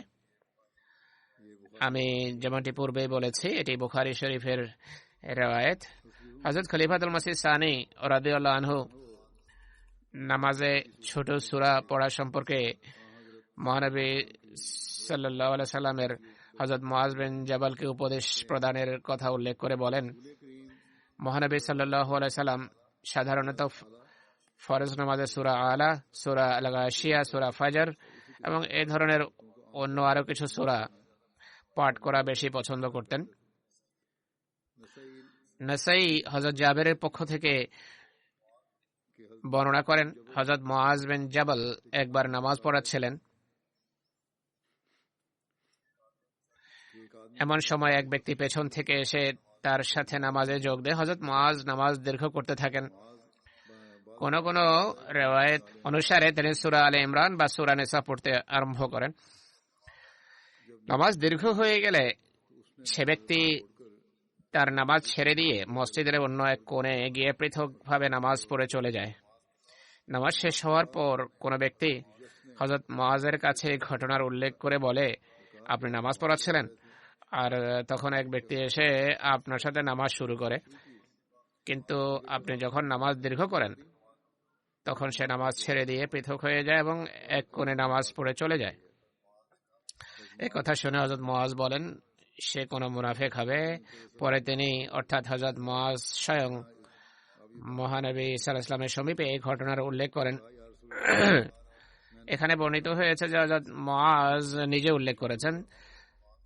আমি যেমনটি পূর্বেই বলেছি, এটি বুখারী শরীফের রওয়ায়েত। হযরত খলিফাতুল মসিহ সানি রাদিয়াল্লাহু আনহু নামাজে ছোট সূরা পড়া সম্পর্কে মহানবী সাল্লাল্লাহু আলাইহি সাল্লামের হযরত মুআজ বিন জাবালকে উপদেশ প্রদানের কথা উল্লেখ করে বলেন, মহানবী সাল্লাল্লাহু আলাইহি সাল্লাম সাধারণত ফরজ নামাজে সূরা আলা, সূরা আল-গাশিয়া, সূরা ফাজর এবং এই ধরনের অন্য আরো কিছু সূরা পাঠ করা বেশি পছন্দ করতেন। নাসাই হযরত জাবেরের পক্ষ থেকে বর্ণনা করেন, হযরত মুআজ বিন জাবাল একবার নামাজ পড়াচ্ছিলেন। এমন সময় এক ব্যক্তি পেছন থেকে এসে তার সাথে নামাজে যোগ দেয়। হযরত মুআজ নামাজ দীর্ঘ করতে থাকেন। কোন কোন রিওয়ায়াত অনুসারে তিনি সূরা আলে ইমরান বা সূরা নিসা পড়তে আরম্ভ করেন। নামাজ দীর্ঘ হয়ে গেলে সে ব্যক্তি তার নামাজ ছেড়ে দিয়ে মসজিদের অন্য এক কোণে গিয়ে পৃথকভাবে নামাজ পড়ে চলে যায়। নামাজ শেষ হওয়ার পর কোন ব্যক্তি হযরত মুআজের কাছে ঘটনার উল্লেখ করে বলে, আপনি নামাজ পড়াচ্ছিলেন, আর তখন এক ব্যক্তি এসে আপনার সাথে নামাজ শুরু করে, কিন্তু আপনি যখন নামাজ দীর্ঘ করেন তখন সে নামাজ ছেড়ে দিয়ে পৃথক হয়ে যায় এবং এক কোণে নামাজ পড়ে চলে যায়। এই কথা শুনে হযরত মুআজ বলেন, সে কোনো মুনাফিক হবে। পরে তিনি অর্থাৎ হযরত মুআজ স্বয়ং মহানবী সাল্লাল্লাহু আলাইহি ওয়াসাল্লামের সমীপে এই ঘটনার উল্লেখ করেন। এখানে বর্ণিত হয়েছে যে হযরত মুআজ নিজে উল্লেখ করেছেন।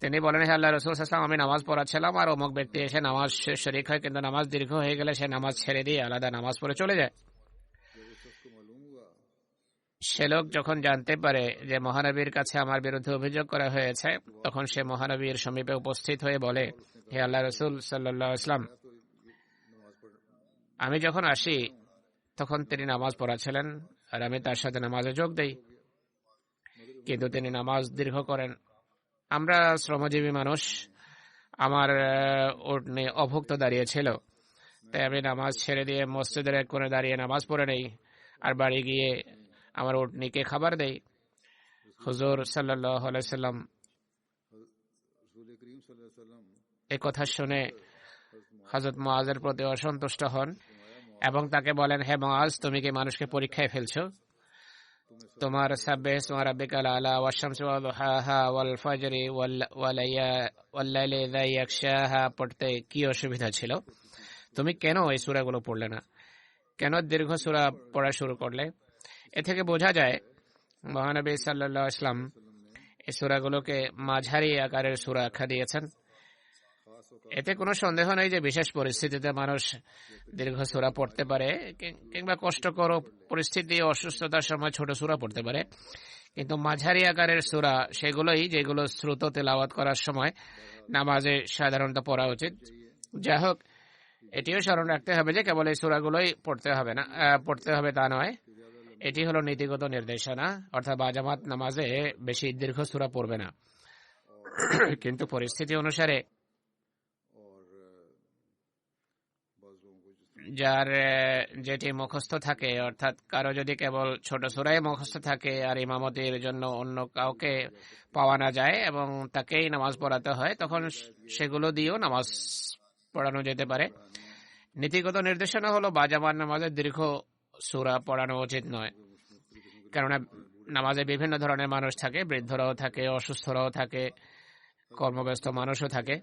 তিনি বলেন, হে আল্লাহর রাসূল সাল্লাল্লাহু আলাইহি ওয়াসাল্লাম, আমি নামাজ পড়াচ্ছিলাম আর অমুক ব্যক্তি এসে নামাজ শরীক হয়, কিন্তু নামাজ দীর্ঘ হয়ে গেলে সে নামাজ ছেড়ে দিয়ে আলাদা নামাজ পড়ে চলে যায়। সে লোক যখন জানতে পারে যে মহানবীর কাছে আমার বিরুদ্ধে অভিযোগ করা হয়েছে, তখন সে মহানবীর সমীপে উপস্থিত হয়ে বলে, হে আল্লাহর রাসূল সাল্লাল্লাহু আলাইহি ওয়াসাল্লাম, আমি যখন আসি তখন তিনি নামাজ পড়াচ্ছিলেন আর আমি তার সাথে নামাজে যোগ দেই, কিন্তু তিনি নামাজ দীর্ঘ করেন। আমরা শ্রমজীবী মানুষ, আমার উট নিয়ে অভুক্ত দাঁড়িয়েছিল, তাই আমি নামাজ ছেড়ে দিয়ে মসজিদের এক কোণে দাঁড়িয়ে নামাজ পড়ে নেই। আর বাড়ি গিয়ে আমার উটনিকে খাবার দেই। হুজুর সাল্লাল্লাহু আলাইহি সাল্লাম এই কথা শুনে হযরত মুআজের প্রতি অসন্তুষ্ট হন এবং তাকে বলেন, হে মুআজ, তুমি কি মানুষকে পরীক্ষায় ফেলছো? তোমার সাব্বিহ ইসমা রাব্বিকাল আলা ওয়াশ শামসি ওয়া দুহাহা ওয়াল ফাজরি ওয়াল লাইলি ইযা ইয়াগশাহা পড়তে কি অসুবিধা ছিল? তুমি কেন এই সূরাগুলো পড়লে না? কেন দীর্ঘ সূরা পড়া শুরু করলে? এ থেকে বোঝা যায় মহানবী সাল্লাল্লাহু আলাইহি ওয়াসাল্লাম এই সূরাগুলোকে মাঝারি আকারের সূরা আখ্যা দিয়েছেন। এতে কোনো সন্দেহ নেই যে বিশেষ পরিস্থিতিতে মানুষ দীর্ঘ সূরা পড়তে পারে, কিংবা কষ্টকর পরিস্থিতি অসুস্থতার সময় ছোট সূরা পড়তে পারে, কিন্তু মাঝারি আকারের সূরা সেগুলোই যেগুলো শ্রুত তেলাওয়াত করার সময় নামাজে সাধারণত পড়া উচিত। যাই হোক, এটিও স্মরণ রাখতে হবে যে কেবল এই সূরাগুলোই পড়তে হবে তা নয়। এটি হলো নীতিগত নির্দেশনা, অর্থাৎ বাজামাত নামাজে বেশি দীর্ঘ সূরা পড়বে না, কিন্তু পরিস্থিতি অনুসারে যার যেটি মুখস্থ থাকে, অর্থাৎ কারো যদি কেবল ছোট সূরাই মুখস্থ থাকে আর ইমামতির জন্য অন্য কাউকে পাওয়া না যায় এবং তাকেই নামাজ পড়াতে হয়, তখন সেগুলো দিয়েও নামাজ পড়ানো যেতে পারে। নীতিগত নির্দেশনা হলো বাজামাত নামাজে দীর্ঘ সূরা পড়ানো উচিত নয়, কেননা নামাজে বিভিন্ন ধরনের মানুষ থাকে, বৃদ্ধরাও থাকে, অসুস্থরাও থাকে, কর্মব্যস্ত মানুষও থাকে।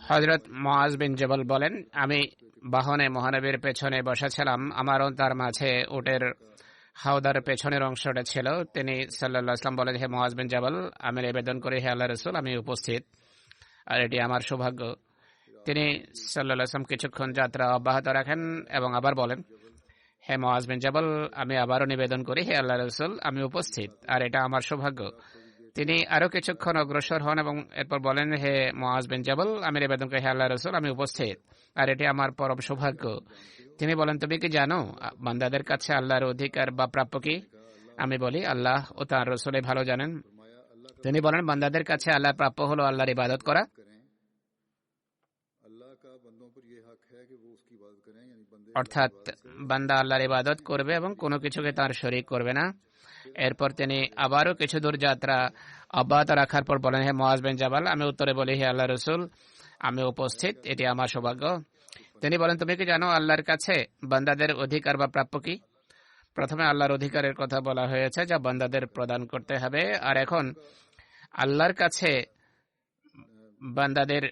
হযরত মুআজ বিন জাবাল বলেন, আমি বাহনে মহানবীর পেছনে বসেছিলাম, আমারও তার মাঝে উটের হাওদার পেছনের অংশটা ছিল। তিনি সাল্লাল্লাহু আলাইহি ওয়াসাল্লাম বলেন, হে মুআজ বিন জাবাল, আমি নিবেদন করি হে আল্লাহর রাসূল, আমি উপস্থিত, আর এটি আমার সৌভাগ্য। তিনি সাল্লাল্লাহু আলাইহি ওয়াসাল্লাম কিছুক্ষণ যাত্রা অব্যাহত রাখেন এবং আবার বলেন, হে মুআজ বিন জাবাল, আমি আবারও নিবেদন করি হে আল্লাহর রাসূল, আমি উপস্থিত, আর এটা আমার সৌভাগ্য। তিনি আরো কিছুক্ষণ অগ্রসর হন এবং এরপর বলেন, হে মুআজ বিন জাবাল, আমি নিবেদন করি হে আল্লাহর রাসূল, আমি উপস্থিত, আর এটি আমার পরম সৌভাগ্য। তিনি বলেন, তুমি কি জানো বান্দাদের কাছে আল্লাহর অধিকার বা প্রাপ্য কি? আমি বলি, আল্লাহ ও তার রাসূল ভালো জানেন। তিনি বলেন, বান্দাদের কাছে আল্লাহর প্রাপ্য হলো আল্লাহর ইবাদত করা, অর্থাৎ বান্দা আল্লাহর ইবাদত করবে এবং কোনো কিছুকে তার শরীক করবে না। এরপর তিনি আবারও কিছু দূর যাত্রা অব্যাহত রাখার পর বলেন, হে মুআজ বিন জাবাল, আমি উত্তরে বলি, হে আল্লাহর রাসূল, আমি উপস্থিত, এটি আমার সৌভাগ্য। তিনি বলেন, তুমি কি জানো আল্লাহর কাছে বান্দাদের অধিকার বা প্রাপ্য কি? প্রথমে আল্লাহর অধিকারের কথা বলা হয়েছে যা বান্দাদের প্রদান করতে হবে, আর এখন আল্লাহর কাছে বান্দাদের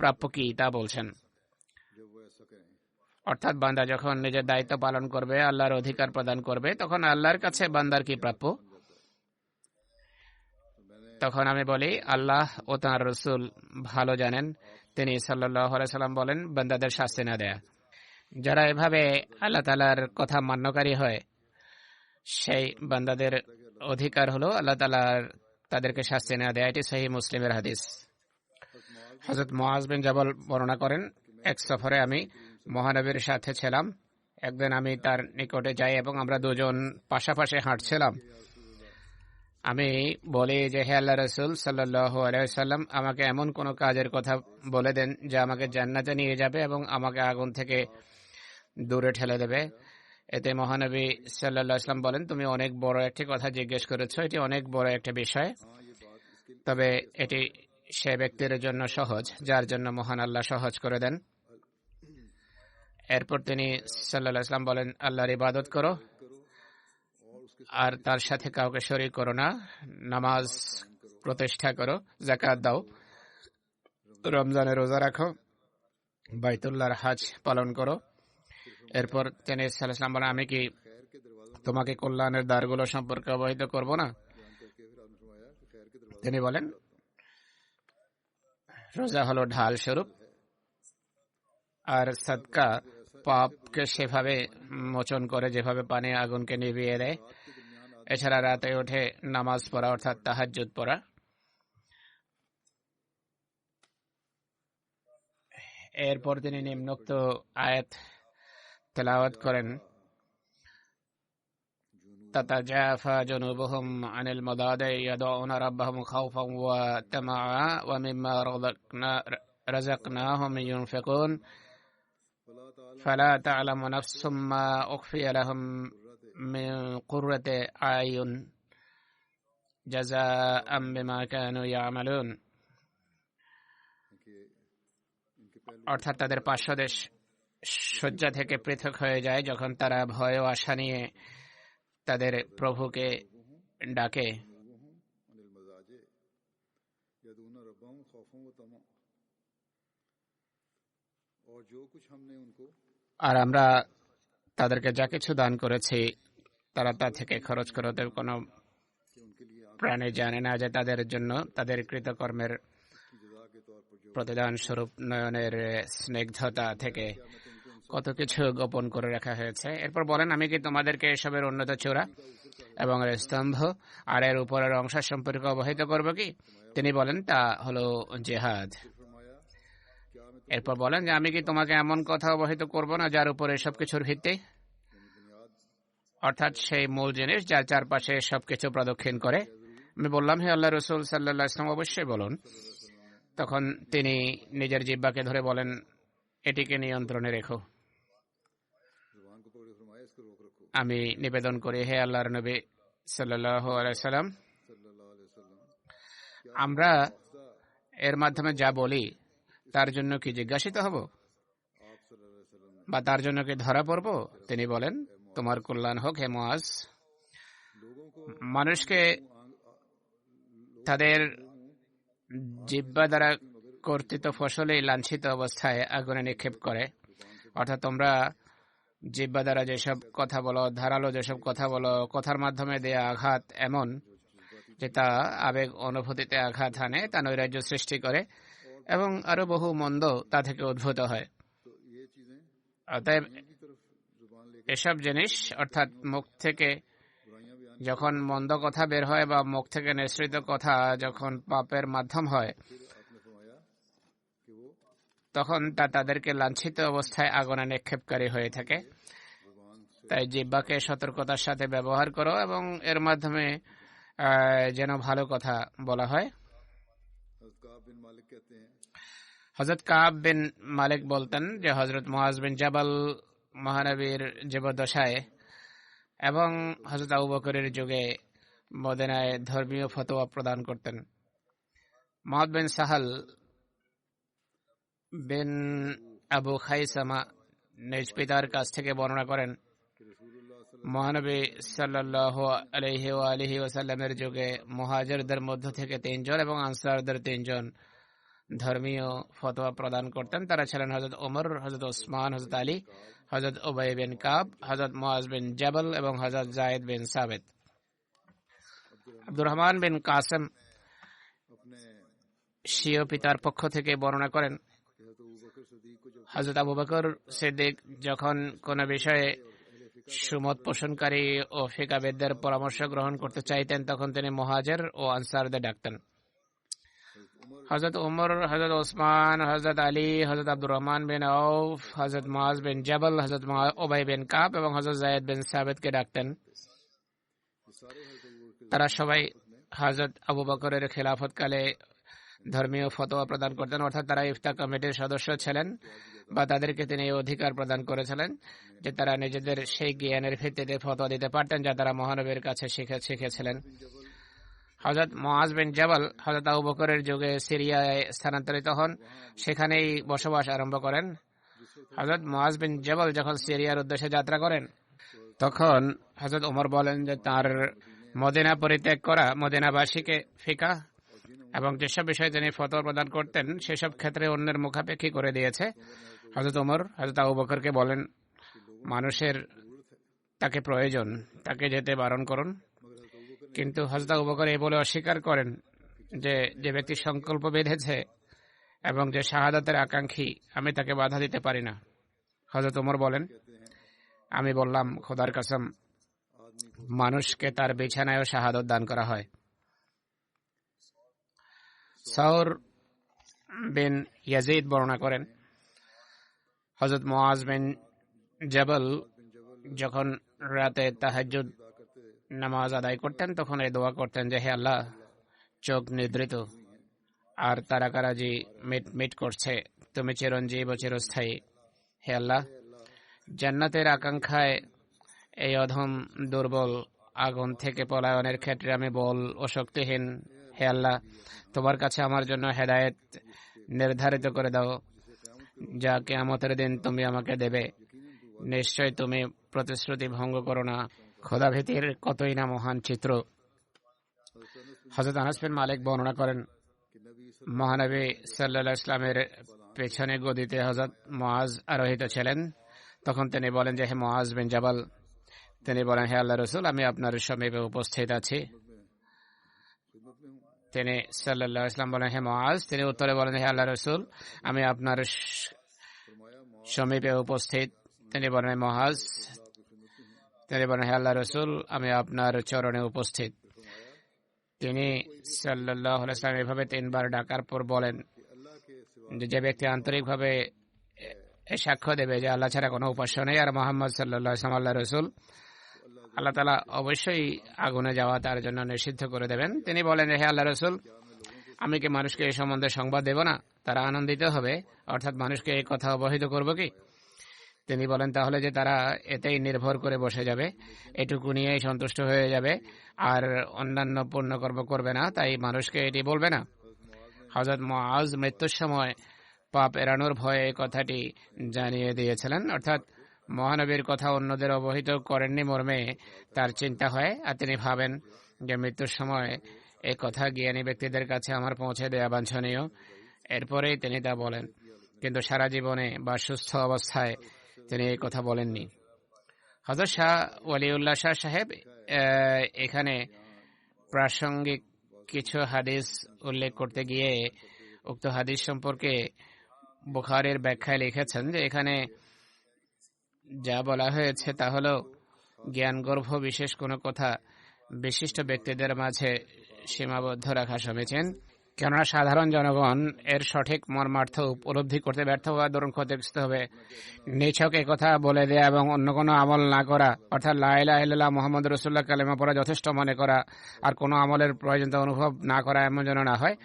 প্রাপ্য কি তা বলছেন। অর্থাৎ বান্দা যখন নিজের দায়িত্ব পালন করবে, আল্লাহর অধিকার প্রদান করবে, তখন আল্লাহর কাছে বান্দার কি প্রাপ্য? তখন আমি বলি, আল্লাহ ও তাঁর রাসূল ভালো জানেন। তিনি সাল্লাল্লাহু আলাইহি সাল্লাম বলেন, বান্দাদের শাস্তি না দেয়া। যারা এভাবে আল্লাহ তাআলার কথা মান্যকারী হয়, সেই বান্দাদের অধিকার হলো আল্লাহ তাআলার তাদেরকে শাস্তি না দেয়া। এটি সহিহ মুসলিমের হাদিস। হযরত মুআজ বিন জাবাল বর্ণনা করেন, এক সফরে আমি মহানবীর সাথে ছিলাম। একদিন আমি তার নিকটে যাই এবং আমরা দুজন পাশাপাশি হাঁটছিলাম। আমি বলি যে, হে আল্লাহর রাসূল সাল্লাল্লাহু আলাইহি ওয়াসাল্লাম, আমাকে এমন কোন কাজের কথা বলে দেন যা আমাকে জান্নাতে নিয়ে যাবে এবং আমাকে আগুন থেকে দূরে ঠেলে দেবে। এতে মহানবী সাল্লাল্লাহু আলাইহি ওয়াসাল্লাম বলেন, তুমি অনেক বড় একটি কথা জিজ্ঞেস করেছো, এটি অনেক বড় একটা বিষয়, তবে এটি সে ব্যক্তির জন্য সহজ যার জন্য মহান আল্লাহ সহজ করে দেন। এরপর তিনি সাল্লাল্লাহু আলাইহি ওয়াসাল্লাম বলেন, আল্লাহর ইবাদত করো আর তার সাথে কাউকে শরীক করো না, নামাজ প্রতিষ্ঠা করো, যাকাত দাও, রমজানের রোজা রাখো, বাইতুল্লাহর হজ পালন করো। এরপর তিনি সাল্লাল্লাহু আলাইহি ওয়াসাল্লাম বলেন, আমি কি তোমাকে কল্যাণের দ্বারগুলো সম্পর্কে অবহিত করব না? তিনি বলেন, রোজা হলো ঢাল স্বরূপ, আর সাদকা পাপকে সেভাবে মোচন করে যেভাবে পানি আগুনকে নিভিয়ে দেয়। এছাড়া রাতে উঠে নামাজ পড়া অর্থাৎ তাহাজ্জুদ পড়া। এরপর তিনি নিম্নোক্ত আয়াত তেলাওয়াত করেন, তাতাজাফা জুনুবুহুম আনিল মাদাজি ইয়াদউনা রাব্বাহুম খাওফান ওয়া তামাআ ওয়া মিম্মা রাযাকনাহুম ইউনফিকুন ফালা তা'লামু নাফসুম মা উখফিয়া লাহুম মিন কুররাতি আয়ুন জাযাআম বিমা কানু ইয়ামালুন। অর্থাৎ তাদের পার্শ্বদেশ শয্যা থেকে পৃথক হয়ে যায় যখন তারা ভয় ও আশা নিয়ে তাদের প্রভুকে ডাকে। আর আমরা তাদেরকে যা কিছু দান করেছি তারা তা থেকে খরচ করতে কোনো প্রাণী জানে না যে তাদের জন্য তাদের কৃতকর্মের প্রতিদান স্বরূপ নয়নের স্নিগ্ধতা থেকে কত কিছু গোপন করে রাখা হয়েছে। এরপর বলেন, আমি কি তোমাদেরকে এসবের উন্নত চূড়া এবং এর স্তম্ভ আর এর উপরের অংশ সম্পর্কে অবহিত করব কি? তিনি বলেন, তা হলো জিহাদ। এরপর বলেন যে আমি কি তোমাকে এমন কথা অবহিত করব না যার উপরে সবকিছুর ভিত্তি, অর্থাৎ সেই মূল জিনিস যার চারপাশে সবকিছু প্রদক্ষিণ করে। আমি বললাম, হে আল্লাহ রাসূল সাল্লাল্লাহু আলাইহি ওয়াসাল্লাম, অবশ্যই বলুন। তখন তিনি নিজের জিহ্বাকে ধরে বলেন, এটিকে নিয়ন্ত্রণে রেখো। আমি নিবেদন করি, হে আল্লাহর নবী সাল্লাল্লাহু আলাইহি ওয়াসাল্লাম, আমরা এর মাধ্যমে যা বলি তার জন্য কি জিজ্ঞাসিত হব বা তার জন্য কি ধরা পড়ব? তিনি বলেন, তোমার কল্যাণ হোক হে মুআজ। মানুষকে তাদের জিহ্বা দ্বারা কর্তৃত ফসলে লাঞ্ছিত অবস্থায় আগুনে নিক্ষেপ করে। অর্থাৎ তোমরা জিহ্বা দ্বারা যেসব কথা বলো, ধারালো যেসব কথা বলো, কথার মাধ্যমে দেয়া আঘাত এমন যে তা আবেগ অনুভূতিতে আঘাত হানে, তা নৈরাজ্য সৃষ্টি করে এবং আরো বহু মন্দ তা থেকে উদ্ভূত হয়। অতএব এসব জিনিস, অর্থাৎ মুখ থেকে যখন মন্দ কথা বের হয় বা মুখ থেকে নিঃসৃত কথা যখন পাপের মাধ্যম হয়, তখন তা তাদেরকে লাঞ্ছিত অবস্থায় আগুনে নিক্ষেপকারী হয়ে থাকে। তাই জিহ্বাকে সতর্কতার সাথে ব্যবহার করো এবং এর মাধ্যমে যেন ভালো কথা বলা হয়। হযরত কাব বিন মালিক বলতেন যে হযরত মুআজ বিন জাবাল মহানবীর জীবদ্দশায় এবং হযরত আবু বকরের যুগে মদিনায় ধর্মীয় ফতোয়া প্রদান করতেন। মুআদ বিন সাহাল বিন আবু খাইসামা নিজ পিতার কাছ থেকে বর্ণনা করেন, মহানবী সাল্লাল্লাহু আলাইহি ওয়া আলিহি ওয়াসাল্লামের যুগে মুহাজিরদের মধ্য থেকে 3 জন এবং আনসারদের 3 জন ধর্মীয় ফতোয়া প্রদান করতেন। তারা ছিলেন হযরত ওমর, হযরত ওসমান, হযরত আলী, হযরত উবাই বিন কাব, হযরত মুআজ বিন জাবাল এবং হযরত যায়েদ বিন সাবিত। আব্দুর রহমান বিন কাসেম স্বীয় পিতার পক্ষ থেকে বর্ণনা করেন, হযরত আবু বকর সিদ্দিক যখন কোন বিষয়ে সুমত পোষণকারী ও ফিকাহবিদদের পরামর্শ গ্রহণ করতে চাইতেন তখন তিনি মুহাজির ও আনসারদের ডাকতেন। হযরত ওমর, হযরত ওসমান, হযরত আলী, হযরত আব্দুর রহমান বিন আউফ, হযরত মুআজ বিন জাবাল, হযরত উবাই বিন কাব এবং হযরত যায়েদ বিন সাবিতকে ডাকতেন। তারা সবাই হযরত আবু বকরের খিলাফতকালে ধর্মীয় ফতোয়া প্রদান করতেন, অর্থাৎ তারা ইফতা কমিটির সদস্য ছিলেন বা তাদেরকে তিনি এই অধিকার প্রদান করেছিলেন যে তারা নিজেদের সেই জ্ঞানের ভিত্তিতে ফতোয়া দিতে পারতেন যা তারা মহানবীর কাছে শিখেছিলেন। হযরত মুআজ বিন জাবাল হযরত আবু বকরের যুগে সিরিয়ায় স্থানান্তরিত হন, সেখানেই বসবাস আরম্ভ করেন। হযরত মুআজ বিন জাবাল যখন সিরিয়ার উদ্দেশ্যে যাত্রা করেন তখন হযরত ওমর বলেন যে তার মদিনা পরিত্যাগ করা মদিনাবাসীকে ফিকাহ এবং যেসব বিষয়ে তিনি ফতোয়া প্রদান করতেন সেসব ক্ষেত্রে অন্যের মুখাপেক্ষী করে দিয়েছে। হযরত ওমর হযরত আবু বকরকে বলেন, মানুষের তাকে প্রয়োজন, তাকে যেতে বারণ করুন। কিন্তু হযরত আবু বকর এই বলে অস্বীকার করেন যে যে ব্যক্তি সংকল্প বেঁধেছে এবং যে শাহাদাতের আকাঙ্ক্ষী, আমি তাকে বাধা দিতে পারি না। হযরত ওমর বলেন, আমি বললাম, খোদার কসম, মানুষকে তার বিছানায়ও শাহাদত দান করা হয়। সাউর বিন ইয়াজিদ বর্ণনা করেন, হযরত মুআজ বিন জাবাল যখন রাতে তাহাজ্জুদ নামাজ আদায় করতেন তখন এই দোয়া করতেন যে হে আল্লাহ, চোখ নিদ্রিত আর তারাকারাজি মিট মিট করছে, তুমি চিরঞ্জীব ও চিরস্থায়ী। হে আল্লাহ, জান্নাতের আকাঙ্ক্ষায় এই অধম দুর্বল আগুন থেকে পলায়নের ক্ষেত্রে আমি বল ও শক্তিহীন। হে আল্লাহ, তোমার কাছে আমার জন্য হেদায়েত নির্ধারিত করে দাও, যা কিয়ামতের দিন তুমি আমাকে দেবে। নিশ্চয় তুমি প্রতিশ্রুতি ভঙ্গ করো না। খোদাভীতির কতই না মহান চিত্র। হযরত আনাস বিন মালিক বর্ণনা করেন, মহানবী সাল্লাল্লাহু আলাইহি ইসলামের পেছনে গদিতে হযরত মুআজ আরোহিত ছিলেন। তখন তিনি বলেন যে, হে মুআজ বিন জাবাল। তিনি বলেন, হে আল্লাহর রাসূল, আমি আপনার সমীপে উপস্থিত আছি। তিনি সাল্লাল্লাহু আলাইহি ইসলাম বলেন, হে মুআজ। তিনি উত্তরে বলেন, হে আল্লাহর রাসূল, আমি আপনার সমীপে উপস্থিত। তিনি বলেন, মুআজ। তিনি বলেন, হে আল্লাহর রাসূল, আমি আপনার চরণে উপস্থিত। তিনি সাল্লাল্লাহু আলাইহি ওয়াসাল্লাম এভাবে 3 বার ডাকার পর বলেন যে ব্যক্তি আন্তরিকভাবে সাক্ষ্য দেবে যে আল্লাহ ছাড়া কোনো উপাস্য নেই আর মুহাম্মদ সাল্লাল্লাহু আলাইহি ওয়াসাল্লাম আল্লাহর রাসূল, আল্লাহ তাআলা অবশ্যই আগুনে যাওয়া তার জন্য নিষিদ্ধ করে দেবেন। তিনি বলেন, হে আল্লাহর রাসূল, আমি কি মানুষকে এই সম্বন্ধে সংবাদ দেব না? তারা আনন্দিত হবে, অর্থাৎ মানুষকে এই কথা অবহিত করব কি? তিনি বলেন, তাহলে যে তারা এতেই নির্ভর করে বসে যাবে, এটুকু নিয়েই সন্তুষ্ট হয়ে যাবে আর অন্যান্য পুণ্যকর্ম করবে না, তাই মানুষকে এটি বলবে না। হযরত মুআজ মৃত্যুর সময় পাপ এড়ানোর ভয়ে এই কথাটি জানিয়ে দিয়েছিলেন, অর্থাৎ মহানবীর কথা অন্যদের অবহিত করেননি মর্মে তার চিন্তা হয়, আর তিনি ভাবেন যে মৃত্যুর সময় এই কথা জ্ঞানী ব্যক্তিদের কাছে আমার পৌঁছে দেওয়া বাঞ্ছনীয়। এরপরেই তিনি তা বলেন, কিন্তু সারা জীবনে বা সুস্থ অবস্থায় তিনি এই কথা বলেননি। হযরত শাহ ওয়ালিউল্লাহ শাহ সাহেব এখানে প্রাসঙ্গিক কিছু হাদিস উল্লেখ করতে গিয়ে উক্ত হাদিস সম্পর্কে বুখারীর ব্যাখ্যায় লিখেছেন যে এখানে যা বলা হয়েছে তা হলো জ্ঞানগর্ভ বিশেষ কোনো কথা বিশিষ্ট ব্যক্তিদের মাঝে সীমাবদ্ধ রাখা সমীচীন, কেননা সাধারণ জনগণ এর সঠিক মর্মার্থ উপলব্ধি করতে ব্যর্থ হওয়া দরুন ক্ষতিগ্রস্ত হবে। নিছক কথা বলে দেয়া এবং অন্য কোনো আমল না করা, অর্থাৎ লা ইলাহা ইল্লাল্লাহ মুহাম্মদ রাসূলুল্লাহ কালেমা পড়া যথেষ্ট মনে করা আর কোনো আমলের প্রয়োজনীয়তা অনুভব না করা, এমন যেন না হয়।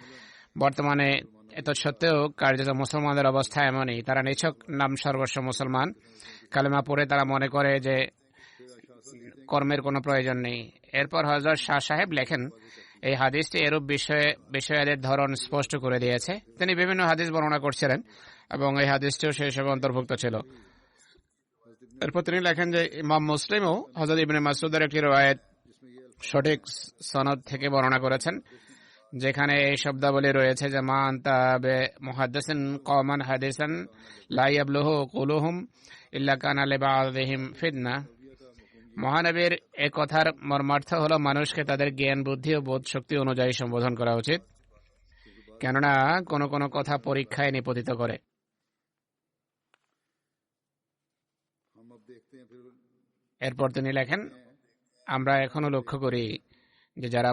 বর্তমানে এত সত্ত্বেও কার্যত মুসলমানদের অবস্থা এমনই, তারা নিছক নাম সর্বস্ব মুসলমান, কালেমা পড়ে তারা মনে করে যে কর্মের কোনো প্রয়োজন নেই। এরপর হযরত শাহ সাহেব লেখেন, এই হাদিসটি এরূপ বিষয়াদের ধরন স্পষ্ট করে দিয়েছে। তিনি বিভিন্ন হাদিস বর্ণনা করছিলেন এবং এই হাদিসটিও সেই সব অন্তর্ভুক্ত ছিল। এরপর তিনি লেখেন যে ইমাম মুসলিমও হযরত ইবনে মাসউদের একটি রওয়ায়াত সঠিক সনদ থেকে বর্ণনা করেছেন, যেখানে এই শব্দাবলী রয়েছে যে মা আনতা বে মুহাদ্দিসিন কওমান হাদিসান লা ইয়াবলুহু কুলুহুম ইল্লা কানা লিবাযিহিম ফিতনা। মহানবীর এ কথার মর্মার্থ হলো মানুষকে তাদের জ্ঞান বুদ্ধি ও বোধ শক্তি অনুযায়ী সম্বোধন করা উচিত, কেননা কোনো কোনো কথা পরীক্ষায় নিপতিত করে। এরপর তিনি লেখেন, আমরা এখনো লক্ষ্য করি যে যারা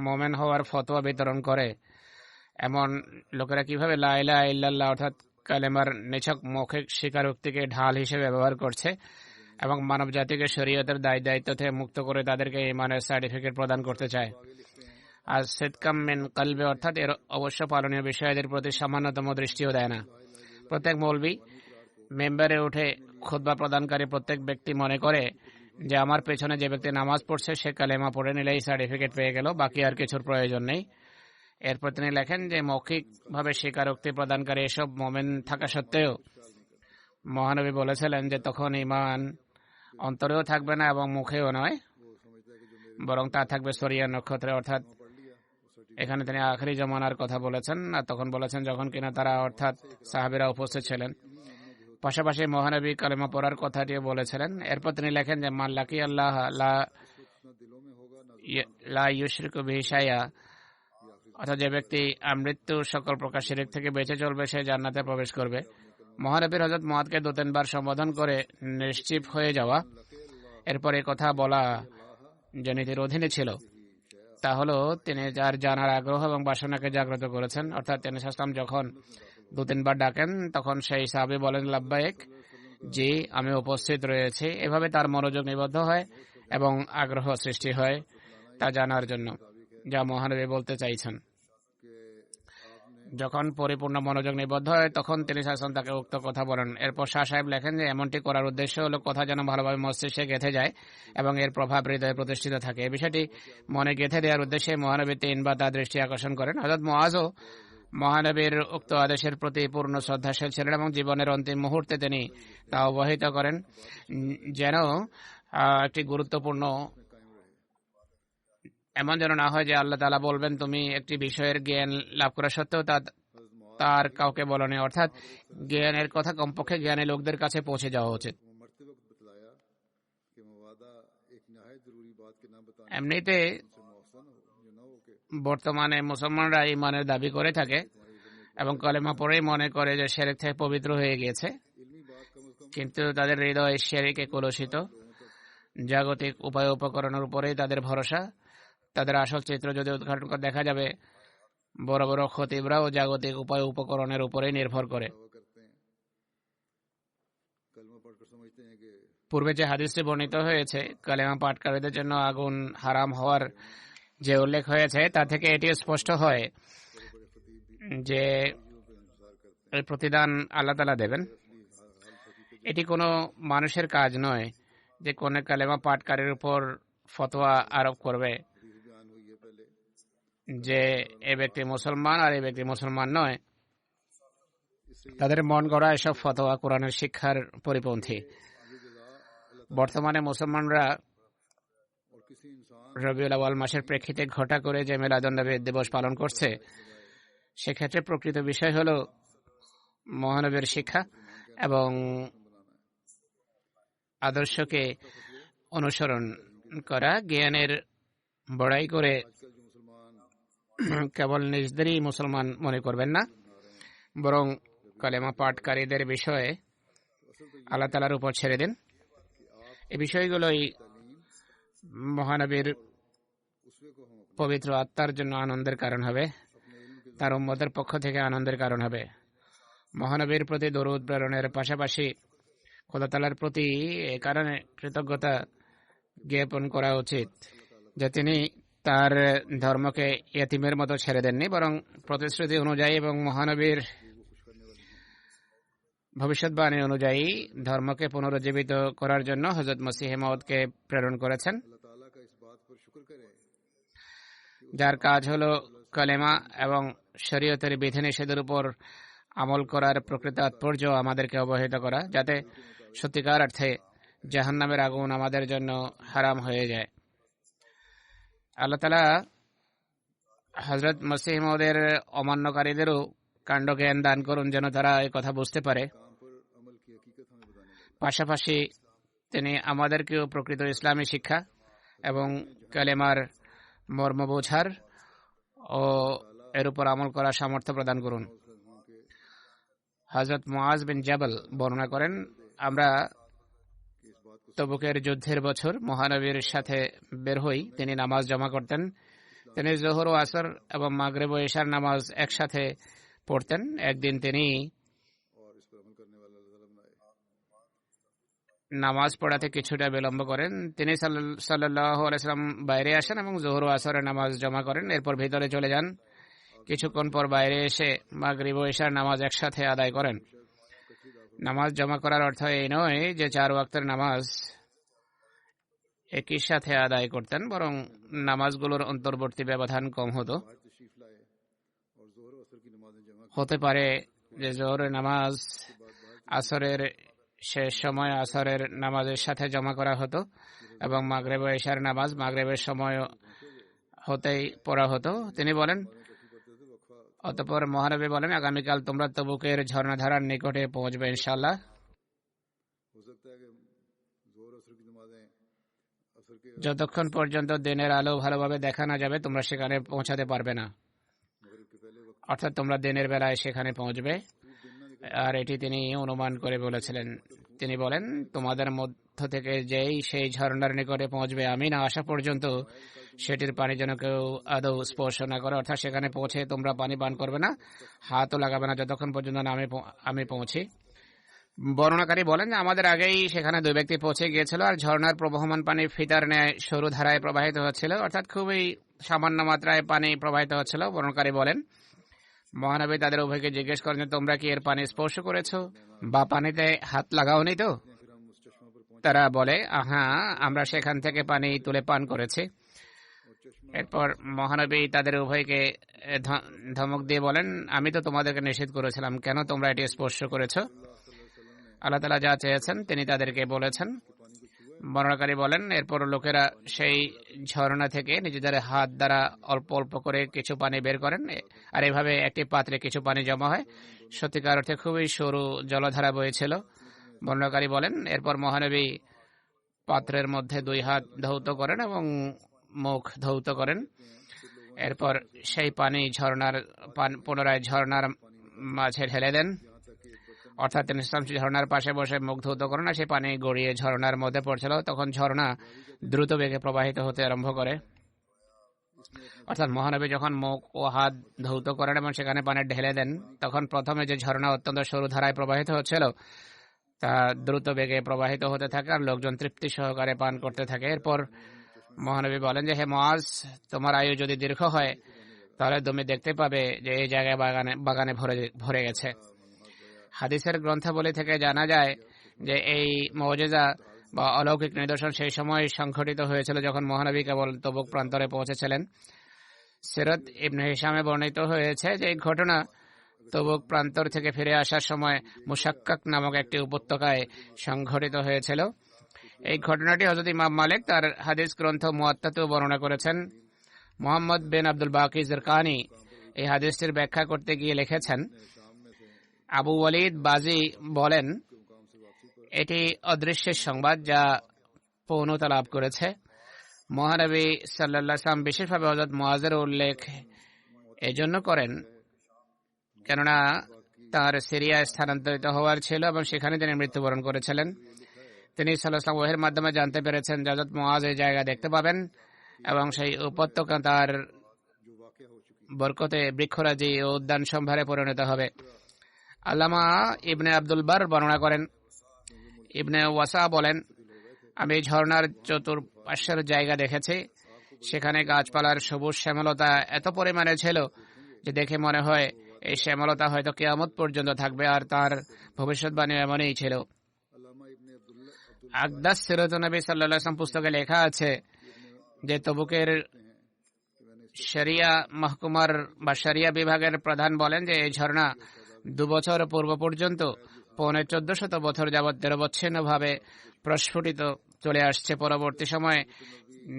মুমিন হওয়ার ফতোয়া বিতরণ করে এমন লোকেরা কিভাবে লা ইলাহা ইল্লাল্লাহ অর্থাৎ কালেমার নিছক মৌখিক স্বীকারোক্তিকে ঢাল হিসেবে ব্যবহার করছে এবং মানব জাতিকে শরীয়তের দায়িত্ব থেকে মুক্ত করে তাদেরকে ঈমানের সার্টিফিকেট প্রদান করতে চায়। আর সিদকাম মিন কলবে অর্থাৎ এর অবশ্য পালনীয় বিষয়দের প্রতি সামান্যতম দৃষ্টিও দেয় না। প্রত্যেক মৌলবি মেম্বারে উঠে খুতবা প্রদানকারী প্রত্যেক ব্যক্তি মনে করে যে আমার পেছনে যে ব্যক্তি নামাজ পড়ছে সে কালেমা পড়ে নিলেই সার্টিফিকেট পেয়ে গেল, বাকি আর কিছুর প্রয়োজন নেই। এরপর তিনি লেখেন যে মৌখিকভাবে স্বীকারোক্তি প্রদানকারী এসব মুমিন থাকা সত্ত্বেও মহানবী বলেছিলেন যে তখন ঈমান অন্তরেও থাকবে না এবং মুখেও নয়, বরং তা থাকবে সরিয়া নক্ষত্রে। অর্থাৎ এখানে তিনি আখেরি জামানার কথা বলেছেন, আর তখন বলেছেন যখন কিনা তারা অর্থাৎ সাহাবীরা উপস্থিত ছিলেন। পাশাপাশি মহানবী কালেমা পড়ার কথাটিও বলেছিলেন। এরপর তিনি লেখেন যে মান লাকি আল্লাহ লা ইউশরিকু বিহি শাইআ অর্থাৎ যে ব্যক্তি মৃত্যু সকল প্রকার শিরক থেকে বেঁচে চলবে সে জান্নাতে প্রবেশ করবে। মহানবীর হযরত মুআদকে 2-3 বার সম্বোধন করে নিশ্চিত হয়ে যাওয়া, এরপর এই কথা বলা যে নীতির অধীনে ছিল, তা হলো তিনি যার জানার আগ্রহ এবং বাসনাকে জাগ্রত করেছেন। অর্থাৎ তিনি সাল্লাল্লাহু যখন 2-3 বার ডাকেন তখন সেই সাহাবী বলেন লাব্বাইক, জি আমি উপস্থিত রয়েছি। এভাবে তার মনোযোগ নিবদ্ধ হয় এবং আগ্রহ সৃষ্টি হয় তা জানার জন্য, যা মহানবী বলতে চাইছেন। যখন পরিপূর্ণ মনোযোগ নিবদ্ধ হয় তখন তিনি শাসন তাকে উক্ত কথা বলেন। এরপর শাহ সাহেব লেখেন যে এমনটি করার উদ্দেশ্য হলো কথা যেন ভালোভাবে মস্তিষ্কে গেঁথে যায় এবং এর প্রভাব হৃদয়ে প্রতিষ্ঠিত থাকে। এই বিষয়টি মনে গেঁথে দেওয়ার উদ্দেশ্যে মহানবী 3 বার তার দৃষ্টি আকর্ষণ করেন। হযরত মুআযও মহানবীর উক্ত আদেশের প্রতি পূর্ণ শ্রদ্ধাশীল ছিলেন এবং জীবনের অন্তিম মুহূর্তে তিনি তা অবহিত করেন, যেন একটি গুরুত্বপূর্ণ এমন যেন না হয় যে আল্লাহ তাআলা বলবেন তুমি একটি বিষয়ের জ্ঞান লাভ করা সত্ত্বেও তার কাউকে বলনি, অর্থাৎ জ্ঞানের কথা কমপক্ষে জ্ঞানী লোকদের কাছে পৌঁছে যাওয়া উচিত। এমনিতে বর্তমানে মুসলমানরা ইমানের দাবি করে থাকে এবং কলেমা পড়েই মনে করে যে শিরক থেকে পবিত্র হয়ে গিয়েছে, কিন্তু তাদের হৃদয় শিরকে কলুষিত। জাগতিক উপায় উপকরণের উপরেই তাদের ভরসা। তাদের আসল চিত্র যদি উদ্ঘাটন করে দেখা যাবে, বড় বড় খতিবরাও জাগতিক উপায় উপকরণের উপরেই নির্ভর করে। পূর্বে যে হাদিসটি বর্ণিত হয়েছে কালেমা পাঠকারীদের জন্য আগুন হারাম হওয়ার যে উল্লেখ হয়েছে, তা থেকে এটি স্পষ্ট হয় যে এই প্রতিদান আল্লাহ তাআলা দেবেন। এটি কোনো মানুষের কাজ নয় যে কোন কালেমা পাঠকারীর উপর ফতোয়া আরোপ করবে যে এ ব্যক্তি মুসলমান আর এই ব্যক্তি মুসলমান নয়। তাদের মন গড়া এসব ফতোয়া কোরআনের শিক্ষার পরিপন্থী। বর্তমানে মুসলমানরা রবিউল আউয়াল মাসের প্রেক্ষিতে ঘটা করে যে মিলাদুন্নবী দিবস পালন করছে, সেক্ষেত্রে প্রকৃত বিষয় হল মহানবীর শিক্ষা এবং আদর্শকে অনুসরণ করা। জ্ঞানের বড়াই করে কেবল নিজেদেরই মুসলমান মনে করবেন না, বরং কালেমা পাঠকারীদের বিষয়ে আল্লাহ তাআলার উপর ছেড়ে দিন। এই বিষয়গুলোই মহানবীর পবিত্র আত্মার জন্য আনন্দের কারণ হবে, তার উম্মতের পক্ষ থেকে আনন্দের কারণ হবে। মহানবীর প্রতি দরুদ প্রেরণের পাশাপাশি খোদা তাআলার প্রতি এ কারণে কৃতজ্ঞতা জ্ঞাপন করা উচিত যে তিনি তার ধর্মকে ইয়তীমের মতো ছেড়ে দেননি, বরং প্রতিশ্রুতি অনুযায়ী এবং মহানবীর ভবিষ্যৎবাণী অনুযায়ী ধর্মকে পুনরুজ্জীবিত করার জন্য হযরত মসিহ মাউদকে প্রেরণ করেছেন, যার কাজ হল কালেমা এবং শরীয়তের বিধিনিষেধের উপর আমল করার প্রকৃত তাৎপর্য আমাদেরকে অবহিত করা, যাতে সত্যিকার অর্থে জাহান্নামের আগুন আমাদের জন্য হারাম হয়ে যায়। আল্লাহ তাআলা হযরত মসিহ মাউদের অমান্যকারীদেরও কাণ্ড জ্ঞান দান করুন, যেন তারা এই কথা বুঝতে পারে। পাশাপাশি তিনি আমাদেরকেও প্রকৃত ইসলামী শিক্ষা এবং কালেমার মর্ম বোঝার ও এর উপর আমল করার সামর্থ্য প্রদান করুন। হযরত মুআজ বিন জাবাল বর্ণনা করেন, আমরা তবুকের যুদ্ধের বছর মহানবীর সাথে বের হই। তিনি নামাজ জমা করতেন। তিনি যোহর ও আসর এবং মাগরিব ও ইশার নামাজ একসাথে পড়তেন। একদিন তিনি নামাজ পড়াতে কিছুটা বিলম্ব করেন। তিনি সাল্লাল্লাহু আলাইহি ওয়াসাল্লাম বাইরে আসেন এবং যোহর ও আসরের নামাজ জমা করেন, এরপর ভিতরে চলে যান। কিছুক্ষণ পর বাইরে এসে মাগরিব ও ইশার নামাজ একসাথে আদায় করেন। নামাজ জমা করার অর্থ এই নয় যে 4 ওয়াক্তের নামাজ একই সাথে আদায় করতেন, বরং নামাজগুলোর অন্তর্বর্তী ব্যবধান কম হতো। হতে পারে যে জোহরের নামাজ আসরের শেষ সময় আসরের নামাজের সাথে জমা করা হতো এবং মাগরিব ও ইশার নামাজ মাগরিবের সময় হতেই পড়া হতো। তিনি বলেন, অতঃপর মহানবী বলেন, আগামীকাল তোমরা তবুকের ঝর্ণাধারার নিকটে পৌঁছবে ইনশাআল্লাহ। যতক্ষণ পর্যন্ত দিনের আলো ভালোভাবে দেখা না যাবে তোমরা সেখানে পৌঁছাতে পারবে না, অর্থাৎ তোমরা দিনের বেলায় সেখানে পৌঁছবে। আর এটি তিনি অনুমান করে বলেছিলেন। তিনি বলেন, তোমাদের মধ্য থেকে যেই সেই ঝর্ণার নিকটে পৌঁছবে, আমি না আসা পর্যন্ত সেটির পানি যেন কেউ আদৌ স্পর্শ না করে, অর্থাৎ সেখানে পৌঁছে তোমরা পানি পান করবে না, হাতও লাগাবে না যতক্ষণ পর্যন্ত না আমি পৌঁছি। বর্ণনাকারী বলেন যে আমাদের আগেই সেখানে দুই ব্যক্তি পৌঁছে গিয়েছিল আর ঝর্ণার প্রবহমান পানি ফিতার ন্যায় সরু ধারায় প্রবাহিত হচ্ছিল, অর্থাৎ খুবই সামান্য মাত্রায় পানি প্রবাহিত হচ্ছিল। বর্ণনাকারী বলেন মহানবী তাদের উভয়কে জিজ্ঞেস করেন যে তোমরা কি এর পানি স্পর্শ করেছো বা পানিতে হাত লাগাওনি তো? তারা বলে হ্যাঁ, আমরা সেখান থেকে পানি তুলে পান করেছি। এরপর মহানবী তাদের উভয়কে ধমক দিয়ে বলেন আমি তো তোমাদেরকে নিষেধ করেছিলাম, কেন তোমরা এটি স্পর্শ করেছো? আল্লাহ তাআলা যা চেয়েছেন তিনি তাদেরকে বলেছেন। বর্ণনাকারী বলেন এরপর লোকেরা সেই ঝর্ণা থেকে নিজেদের হাত দ্বারা অল্প অল্প করে কিছু পানি বের করেন, আর এভাবে একটি পাত্রে কিছু পানি জমা হয়। সত্যিকার অর্থে খুবই সরু জলধারা বয়েছিল। বর্ণনাকারী বলেন এরপর মহানবী পাত্রের মধ্যে দুই হাত ধৌত করেন এবং মুখ ধৌত করেন। এরপর সেই পানি পুনরায় ঝর্ণার মাঝে ঢেলে দেন, অর্থাৎ তিনি ঝর্ণার পাশে বসে মুখ ধৌত করেন আর সেই পানি গড়িয়ে ঝর্ণার মধ্যে পড়ছিল। তখন ঝর্ণা দ্রুত বেগে প্রবাহিত হতে আরম্ভ করে। অর্থাৎ মহানবী যখন মুখ ও হাত ধৌত করেন এবং সেখানে পানি ঢেলে দেন, তখন প্রথমে যে ঝর্ণা অত্যন্ত সরু ধারায় প্রবাহিত হচ্ছিল তা দ্রুত বেগে প্রবাহিত হতে থাকে আর লোকজন তৃপ্তি সহকারে পান করতে থাকে। এরপর মহানবী বলেন যে হে মুআজ, তোমার আয়ু যদি দীর্ঘ হয় তাহলে তুমি দেখতে পাবে যে এই জায়গায় বাগানে ভরে গেছে। হাদিসের গ্রন্থাবলী থেকে জানা যায় যে এই মুজিজা বা অলৌকিক নিদর্শন সেই সময় সংঘটিত হয়েছিল যখন মহানবী কেবল তবুক প্রান্তরে পৌঁছেছিলেন। সিরাত ইবনে হিশামে বর্ণিত হয়েছে যে এই ঘটনা তবুক প্রান্তর থেকে ফিরে আসার সময় মুশাক্কাক নামক একটি উপত্যকায় সংঘটিত হয়েছিল। এই ঘটনাটি হযরত ইমাম মালিক তার হাদিস গ্রন্থ মুয়াত্তাতেও বর্ণনা করেছেন। মুহাম্মদ বিন আব্দুল বাকি জারকানি এই হাদিসটির ব্যাখ্যা করতে গিয়ে লিখেছেন, আবু ওয়ালিদ বাজি বলেন এটি অদৃশ্যের সংবাদ যা পূর্ণতা লাভ করেছে। মহানবী সাল্লাল্লাহু আলাইহি ওয়াসাল্লাম বিশেষভাবে হযরত মুআজের উল্লেখ এজন্য করেন কেননা তার সিরিয়া স্থানান্তরিত হওয়ার ছিল এবং সেখানে তিনি মৃত্যুবরণ করেছিলেন। তিনি সাল্লাল্লাহু আলাইহি ওয়াসাল্লাম ওহির মাধ্যমে জানতে পেরেছেন যে হযরত মুআজ এই জায়গা দেখতে পাবেন এবং সেই উপত্যকা তার বরকতে বৃক্ষরাজি ও উদ্যান সম্ভারে পরিণত হবে। আল্লামা ইবনে আব্দুল বার বর্ণনা করেন, ইবনে ওয়াসা বলেন আমি ঝর্ণার চতুর্পাশের জায়গা দেখেছি, সেখানে গাছপালার সবুজ শ্যামলতা এত পরিমাণে ছিল যে দেখে মনে হয় এই শ্যামলতা হয়তো কিয়ামত পর্যন্ত থাকবে, আর তার ভবিষ্যৎবাণী এমনই ছিল। আকদাস সিরাত নবী সাল্লাল্লাহু আলাইহি ওয়াসাল্লাম পুস্তকে লেখা আছে যে তবুকের শরিয়া মাহকুমার বা শরিয়া বিভাগের প্রধান বলেন যে এই ঝর্ণা 2 বছর পূর্ব পর্যন্ত 1400 বছর যাবৎ নিরবচ্ছিন্নভাবে প্রস্ফুটিত চলে আসছে। পরবর্তী সময়ে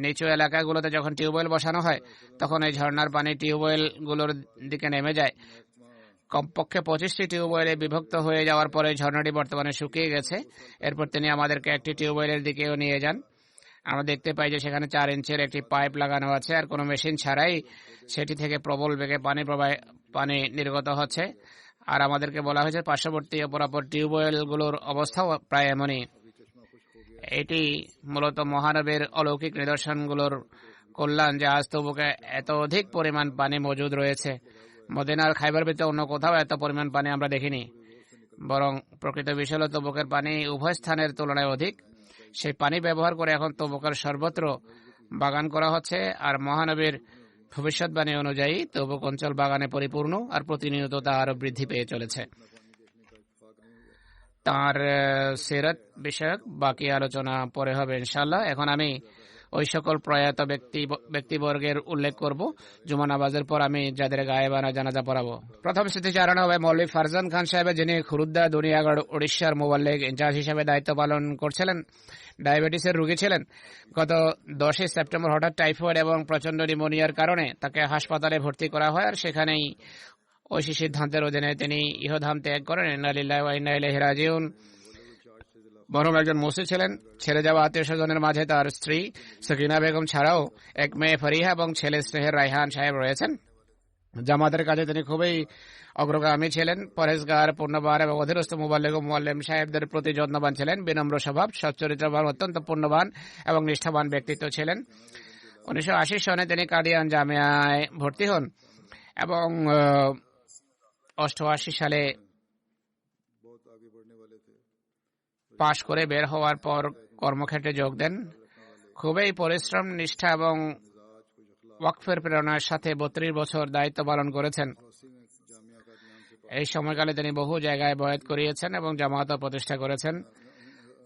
নিচু এলাকাগুলোতে যখন টিউবওয়েল বসানো হয় তখন এই ঝর্ণার পানি টিউবওয়েল গুলোর দিকে নেমে যায়। কমপক্ষে 25টি টিউবওয়েলে বিভক্ত হয়ে যাওয়ার পরে ঝর্ণাটি বর্তমানে শুকিয়ে গেছে। এরপর তিনি আমাদেরকে একটি টিউবওয়েলের দিকেও নিয়ে যান। আমরা দেখতে পাই যে সেখানে 4 ইঞ্চের একটি পাইপ লাগানো আছে আর কোনো মেশিন ছাড়াই সেটি থেকে প্রবল বেগে পানি নির্গত হচ্ছে। আর আমাদেরকে বলা হয়েছে পার্শ্ববর্তী অপরাপর টিউবওয়েল গুলোর অবস্থাও প্রায় এমনই। এটি মূলত মহানবীর অলৌকিক নিদর্শনগুলোর কল্যাণ যে আজ তবুকে এত অধিক পরিমাণ পানি মজুদ রয়েছে। মদিনার খাইবার ভিতরে অন্য কোথাও এত পরিমাণ পানি আমরা দেখিনি, বরং প্রকৃত বিষয় হল তবুকের পানি উভয় স্থানের তুলনায় অধিক। সেই পানি ব্যবহার করে এখন তবুকের সর্বত্র বাগান করা হচ্ছে আর মহানবীর ভবিষ্যৎবাণী অনুযায়ী তবুক অঞ্চল বাগানে পরিপূর্ণ আর প্রতিনিয়ত তা আরো বৃদ্ধি পেয়ে চলেছে। তার সিরাত বিষয়ক বাকি আলোচনা পরে হবে ইনশাআল্লাহ। এখন আমি ওই সকল প্রয়াত ব্যক্তিবর্গের উল্লেখ করব জুমা নামাজের পর আমি যাদের গায়েবানা জানাজা পড়াবো। প্রথম স্মৃতিচারণ হবে মৌলভী ফারজান খান সাহেবের, যিনি খুরুদ্দা দুনিয়াগড় উড়িষ্যার মুবাল্লিগ ইনচার্জ হিসেবে দায়িত্ব পালন করছিলেন। ডায়াবেটিসের রোগী ছিলেন। গত 10 সেপ্টেম্বর হঠাৎ টাইফয়েড এবং প্রচন্ড নিউমোনিয়ার কারণে তাকে হাসপাতালে ভর্তি করা হয় আর সেখানেই ঐশী সিদ্ধান্তের অধীনে তিনি ইহধাম ত্যাগ করেন। ইন্না লিল্লাহি ওয়া ইন্না ইলাইহি রাজিউন। মরহুম একজন মুসলিম ছিলেন। ছেড়ে যাওয়া আত্মীয় স্বজনের মাঝে তার স্ত্রী সকিনা বেগম ছাড়াও এক মেয়ে ফরিহা এবং ছেলে স্নেহের রায়হান সাহেব রয়েছেন। জামাতের কাজে তিনি খুবই অগ্রগামী ছিলেন। পরেজগার, পূর্ণবান এবং অধীনস্থ মুবাল্লিগ ও মুআল্লিম সাহেবদের প্রতি যত্নবান ছিলেন। বিনম্র স্বভাব, সচ্চরিত্রবান, অত্যন্ত পূর্ণবান এবং নিষ্ঠাবান ব্যক্তিত্ব ছিলেন। 1980 সনে তিনি কাদিয়ান জামিয়ায় ভর্তি হন এবং 88 সালে পাশ করে বের হওয়ার পর কর্মক্ষেত্রে যোগ দেন। খুবই পরিশ্রম, নিষ্ঠা এবং ওয়াকফের প্রেরণার সাথে 32 বছর দায়িত্ব পালন করেছেন। এই সময়কালে তিনি বহু জায়গায় বয়াত করিয়েছেন এবং জামায়াত প্রতিষ্ঠা করেছেন।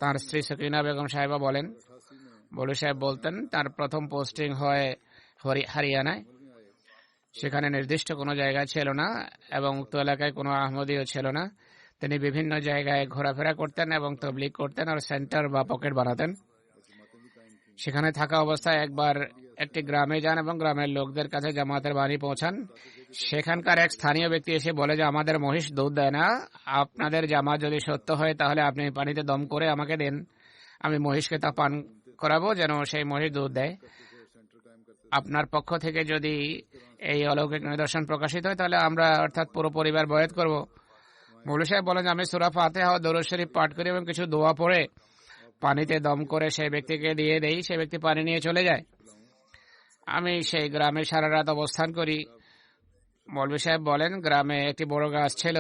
তার স্ত্রী সকিনা বেগম সাহেবা বলেন, মৌলভী সাহেব বলতেন তার প্রথম পোস্টিং হয় হরিয়ানায়। সেখানে নির্দিষ্ট কোনো জায়গা ছিল না এবং উক্ত এলাকায় কোনো আহমদীও ছিল না। তিনি বিভিন্ন জায়গায় ঘোরাফেরা করতেন এবং তবলিগ করতেন আর সেন্টার বা পকেট বানাতেন। সেখানে থাকা অবস্থায় একবার একটি গ্রামে যান এবং গ্রামের লোকদের কাছে জামাতের বাণী পৌঁছান। সেখানকার এক স্থানীয় ব্যক্তি এসে বলে যে আমাদের মহিষ দুধ দেয় না, আপনাদের জামাত যদি সত্য হয় তাহলে আপনি পানিতে দম করে আমাকে দেন, আমি মহিষকে তা পান করাবো যেন সেই মহিষ দুধ দেয়। আপনার পক্ষ থেকে যদি এই অলৌকিক নিদর্শন প্রকাশিত হয় তাহলে আমরা অর্থাৎ পুরো পরিবার বয়াত করব। মৌলভী সাহেব বলেন, আমি সূরা ফাতিহা ও দরুদ শরীফ পাঠ করি এবং কিছু দোয়া পড়ে পানিতে দম করে সেই ব্যক্তিকে দিয়ে দেই। সেই ব্যক্তি পানি নিয়ে চলে যায়। আমি সেই গ্রামে সারা রাত অবস্থান করি। মৌলভী সাহেব বলেন, গ্রামে একটি বড় গাছ ছিল।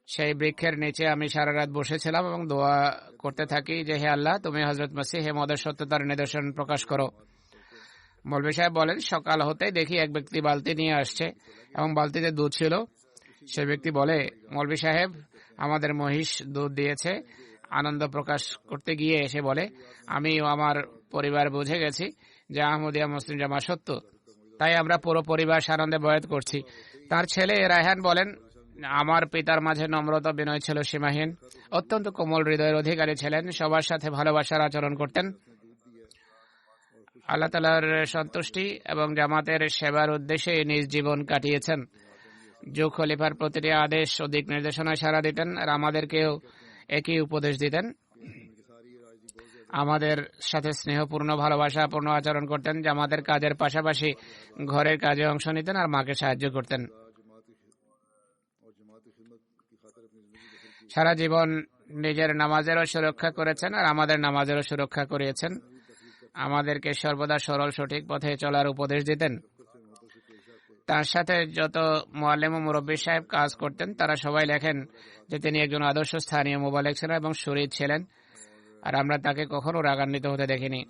সেই বৃক্ষের নিচে আমি সারা রাত বসেছিলাম এবং দোয়া করতে থাকি যে হে আল্লাহ, তুমি হযরত মসিহ মদের সত্যতার নিদর্শন প্রকাশ করো। মৌলভী সাহেব বলেন, সকাল হতেই দেখি এক ব্যক্তি বালতি নিয়ে আসছে এবং বালতিতে দুধ ছিল। সে ব্যক্তি বলে, মৌলভী সাহেব আমাদের মহিষ দুধ দিয়েছে। আনন্দ প্রকাশ করতে গিয়ে এসে বলে, আমি ও আমার পরিবার বুঝে গেছি যে আহমদিয়া মুসলিম জামাত সত্য, তাই আমরা পুরো পরিবার সানন্দে বয়াত করছি। তার ছেলে রায়হান বলেন, আমার পিতার মাঝে নম্রতা বিনয় ছিল সীমাহীন। অত্যন্ত কোমল হৃদয়ের অধিকারী ছিলেন। সবার সাথে ভালোবাসার আচরণ করতেন। আল্লাহ তাআলার সন্তুষ্টি এবং জামাতের সেবার উদ্দেশ্যে নিজ জীবন কাটিয়েছেন। যুগ খলিফার প্রতিটি আদেশ ও দিক নির্দেশনায় সাড়া দিতেন আর আমাদেরকেও একই উপদেশ দিতেন। আমাদের সাথে স্নেহপূর্ণ ভালোবাসাপূর্ণ আচরণ করতেন। জামাতের কাজের পাশাপাশি ঘরের কাজে অংশ নিতেন আর মাকে সাহায্য করতেন। সারা জীবন নিজের নামাজেরও সুরক্ষা করেছেন আর আমাদের নামাজেরও সুরক্ষা করিয়েছেন। আমাদেরকে সর্বদা সরল সঠিক পথে চলার উপদেশ দিতেন। তার সাথে যত মুআল্লিম ও মুরব্বী সাহেব কাজ করতেন তারা সবাই লেখেন যে তিনি একজন আদর্শ স্থানীয় মুবাল্লিগ ছিলেন এবং শরীদ ছিলেন, আর আমরা তাকে কখনো রাগান্বিত হতে দেখিনি।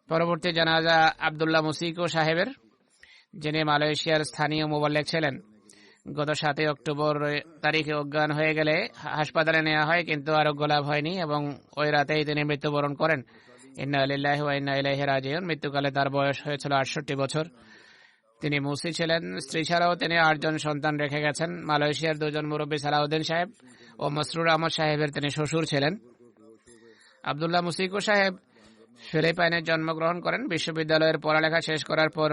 পরবর্তী জানাজা আব্দুল্লাহ মুসিকো সাহেবের, যিনি মালয়েশিয়ার স্থানীয় মুবাল্লিগ ছিলেন। গত 7 অক্টোবর তারিখে অজ্ঞান হয়ে গেলে হাসপাতালে নেওয়া হয়, কিন্তু আরোগ্য লাভ হয়নি এবং ওই রাতেই তিনি মৃত্যুবরণ করেন। ইন্না লিল্লাহি ওয়া ইন্না ইলাইহি রাজিউন। মৃত্যুকালে তার বয়স হয়েছিল 68 বছর। তিনি মুসি ছিলেন। স্ত্রী ছাড়াও তিনি 8 জন সন্তান রেখে গেছেন। মালয়েশিয়ার 2 জন মুরব্বী সালাউদ্দিন সাহেব ও মসরুর আহমদ সাহেবের তিনি শ্বশুর ছিলেন। আব্দুল্লাহ মুসিকো সাহেব ফিলিপাইনে জন্মগ্রহণ করেন। বিশ্ববিদ্যালয়ের পড়ালেখা শেষ করার পর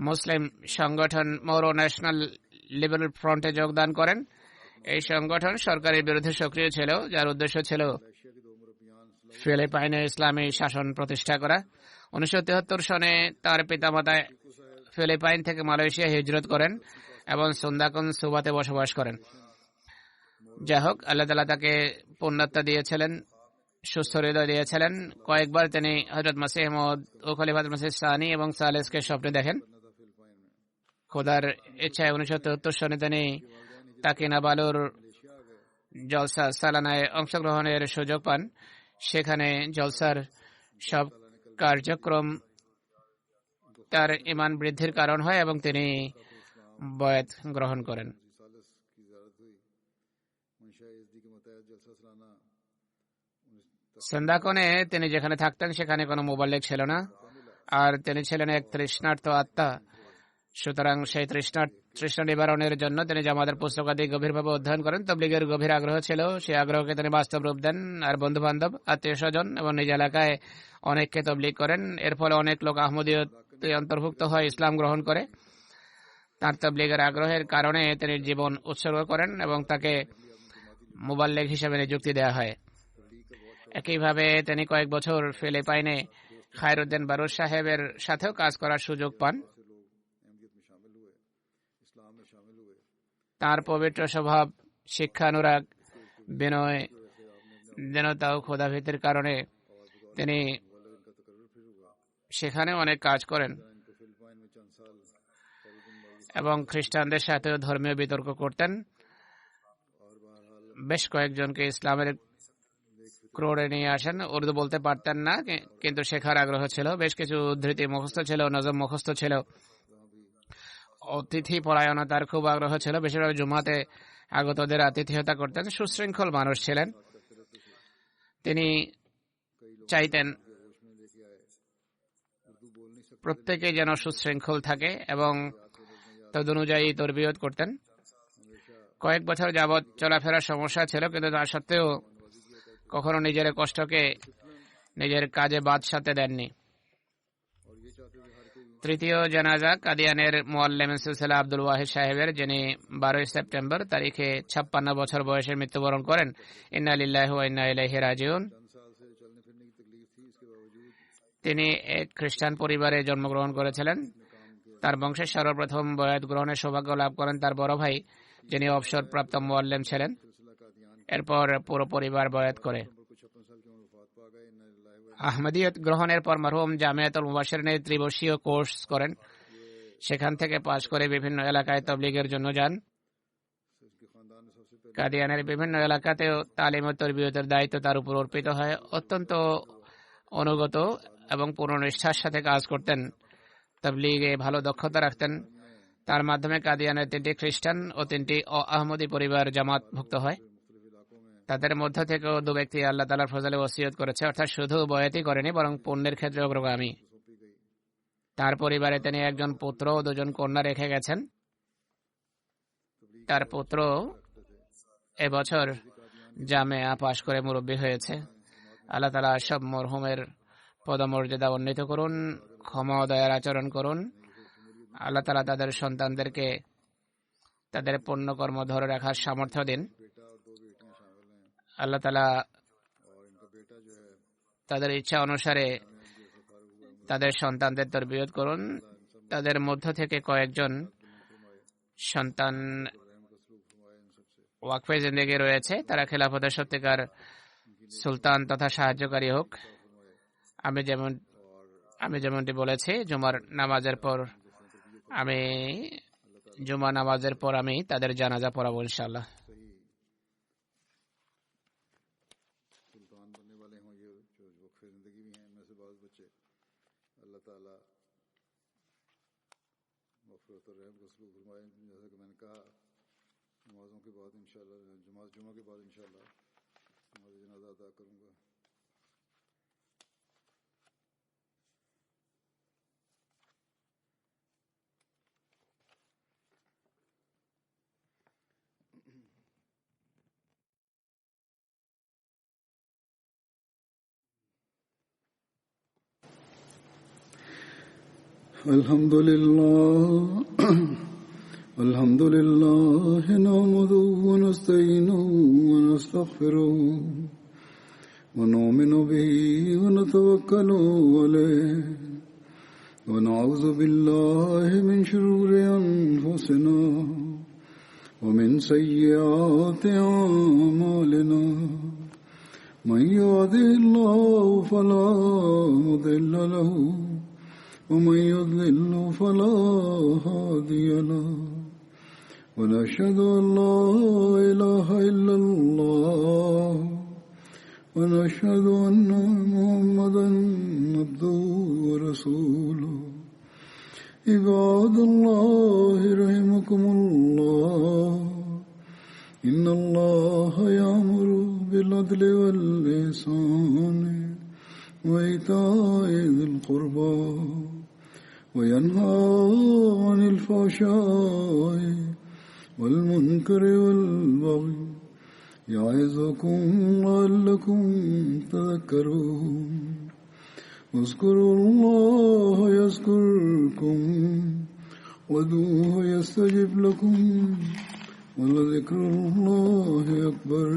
মুসলিম সংগঠন মৌরো ন্যাশনাল লিবারেল ফ্রন্টে যোগদান করেন। এই সংগঠন সরকারের বিরুদ্ধে সক্রিয় ছিল, যার উদ্দেশ্য ছিল ফিলিপাইনে ইসলামী শাসন প্রতিষ্ঠা করা। 1973 সনে তার পিতামাতা ফিলিপাইন থেকে মালয়েশিয়া হিজরত করেন এবং সুন্দাকন সুবাতে বসবাস করেন। যাই হোক, আল্লাহ তাআলা তাকে পুণ্যাত্মা দিয়েছিলেন, সুস্থ হৃদয় দিয়েছিলেন। কয়েকবার তিনি হযরত মসিহ মউদ ও খলিফাতুল মসিহ সানি এবং সালেসকে স্বপ্নে দেখেন। খোদার ইচ্ছায় 1973 সনে তিনি তাকিনাবালুর জলসা সালানায় অংশগ্রহণের সুযোগ পান। সেখানে জলসার সব কার্যক্রম তার ঈমান বৃদ্ধির কারণ হয় এবং তিনি বয়াত গ্রহণ করেন। সেন্দাকনে তিনি যেখানে থাকতেন সেখানে কোনো মুবাল্লিগ ছিল না, আর তিনি ছিলেন এক তৃষ্ণার্ত আত্মা। সুতরাং সেই তৃষ্ণা নিবারণের জন্য তিনি জামাতের পুস্তকাদি গভীরভাবে অধ্যয়ন করেন। তবলিগের গভীর আগ্রহ ছিল, সেই আগ্রহকে তিনি বাস্তব রূপ দেন আর বন্ধু বান্ধব, আত্মীয় স্বজন এবং নিজ এলাকায় অনেককে তবলিগ করেন। এর ফলে অনেক লোক আহমদীয়তে অন্তর্ভুক্ত হয়, ইসলাম গ্রহণ করে। তার তবলিগের আগ্রহের কারণে তিনি জীবন উৎসর্গ করেন এবং তাকে মুবাল্লিগ হিসেবে নিযুক্তি দেওয়া হয়। একইভাবে তিনি কয়েক বছর ফিলিপাইনে খায়রুদ্দিন বারুচ সাহেবের সাথেও কাজ করার সুযোগ পান। তার পবিত্র স্বভাব, শিক্ষানুরাগ, বিনয়, দীনতা ও খোদাভীতির কারণে তিনি সেখানে অনেক কাজ করেন এবং খ্রিস্টানদের সাথেও ধর্মীয় বিতর্ক করতেন। বেশ কয়েকজনকে ইসলামের ক্রোড়ে নিয়ে আসেন। উর্দু বলতে পারতেন না, কিন্তু শেখার আগ্রহ ছিল। বেশ কিছু উদ্ধৃতি মুখস্থ ছিল, নজম মুখস্থ ছিল। অতিথি পরায়ণতার খুব আগ্রহ ছিল। বেশিরভাগ জুমাতে আগতদের আতিথেয়তা করতেন। সুশৃঙ্খল মানুষ ছিলেন। তিনি চাইতেন প্রত্যেকে যেন সুশৃঙ্খল থাকে এবং তদনুযায়ী তরবিয়ত করতেন। কয়েক বছর যাবৎ চলাফেরার সমস্যা ছিল, কিন্তু তা সত্ত্বেও কখনো নিজের কষ্টকে নিজের কাজে বাদ সাধতে দেননি। তৃতীয় জানাজা কাদিয়ানের মুআল্লিম সিলসিলা আব্দুল ওয়াহিদ সাহেবের, যিনি 12 সেপ্টেম্বর তারিখে 56 বছর বয়সে মৃত্যুবরণ করেন। ইন্না লিল্লাহি ওয়া ইন্না ইলাইহি রাজিউন। তিনি এক খ্রিস্টান পরিবারে জন্মগ্রহণ করেছিলেন। তার বংশের সর্বপ্রথম বয়াত গ্রহণের সৌভাগ্য লাভ করেন তার বড় ভাই, যিনি অবসরপ্রাপ্ত মুআল্লিম ছিলেন। এরপর পুরো পরিবার বয়াত করে। আহমদিয়ত গ্রহণের পর মরহুম জামিয়াতুল মুবাশশিরিনের ত্রিবর্ষীয় কোর্স করেন। সেখান থেকে পাশ করে বিভিন্ন এলাকায় তাবলীগের জন্য যান। কাদিয়ানের বিভিন্ন এলাকাতেও তালিম ও তরবিয়তের দায়িত্ব তার উপর অর্পিত হয়। অত্যন্ত অনুগত এবং পূর্ণ নিষ্ঠার সাথে কাজ করতেন। তাবলীগে ভালো দক্ষতা রাখতেন। তার মাধ্যমে কাদিয়ানের 3টি খ্রিস্টান ও 3টি আহমদী পরিবার জামাতভুক্ত হয়। তাদের মধ্য থেকেও 2 ব্যক্তি আল্লাহ তাআলার ফজলে ওসিয়ত করেছে, অর্থাৎ শুধু বয়াতই করেনি বরং পুণ্যের ক্ষেত্রে অগ্রগামী। তার পরিবারে তিনি একজন পুত্র ও 2 জন কন্যা রেখে গেছেন। তার পুত্র এবছর জামিয়া পাশ করে মুরব্বী হয়েছে। আল্লাহ তাআলা সব মরহুমের পদমর্যাদা উন্নীত করুন, ক্ষমা ও দয়ার আচরণ করুন। আল্লাহ তাআলা তাদের সন্তানদেরকে তাদের পুণ্যকর্ম ধরে রাখার সামর্থ্য দিন। আল্লাহ তাআলা তাদের ইচ্ছা অনুসারে তাদের সন্তানদের তরবিয়ত করুন। তাদের মধ্য থেকে কয়েকজন সন্তান ওয়াকফে জিন্দেগি রয়েছে, তারা খেলাফতের সত্যিকার সুলতান তথা সাহায্যকারী হোক। আমি যেমনটি বলেছি, জুমার নামাজের পর আমি তাদের জানাজা পড়াবো ইনশাআল্লাহ। الحمد لله نحمده ونستعينه ونستغفره ونؤمن به ونتوكل عليه ونعوذ بالله من شرور أنفسنا ومن سيئات أعمالنا من يهده الله فلا مضل له ومن يضلل فلا هادي له ونشهد أن لا إله إلا الله ونشهد أن محمدا عبده ورسوله عباد الله رحمكم الله إن الله يأمر بالعدل والإحسان وإيتاء ذي القربى وينهى عن الفحشاء والمنكر والبغي يعظكم لعلكم تذكرون اذكروا الله يذكركم وادعوه يستجب لكم ولذكر الله أكبر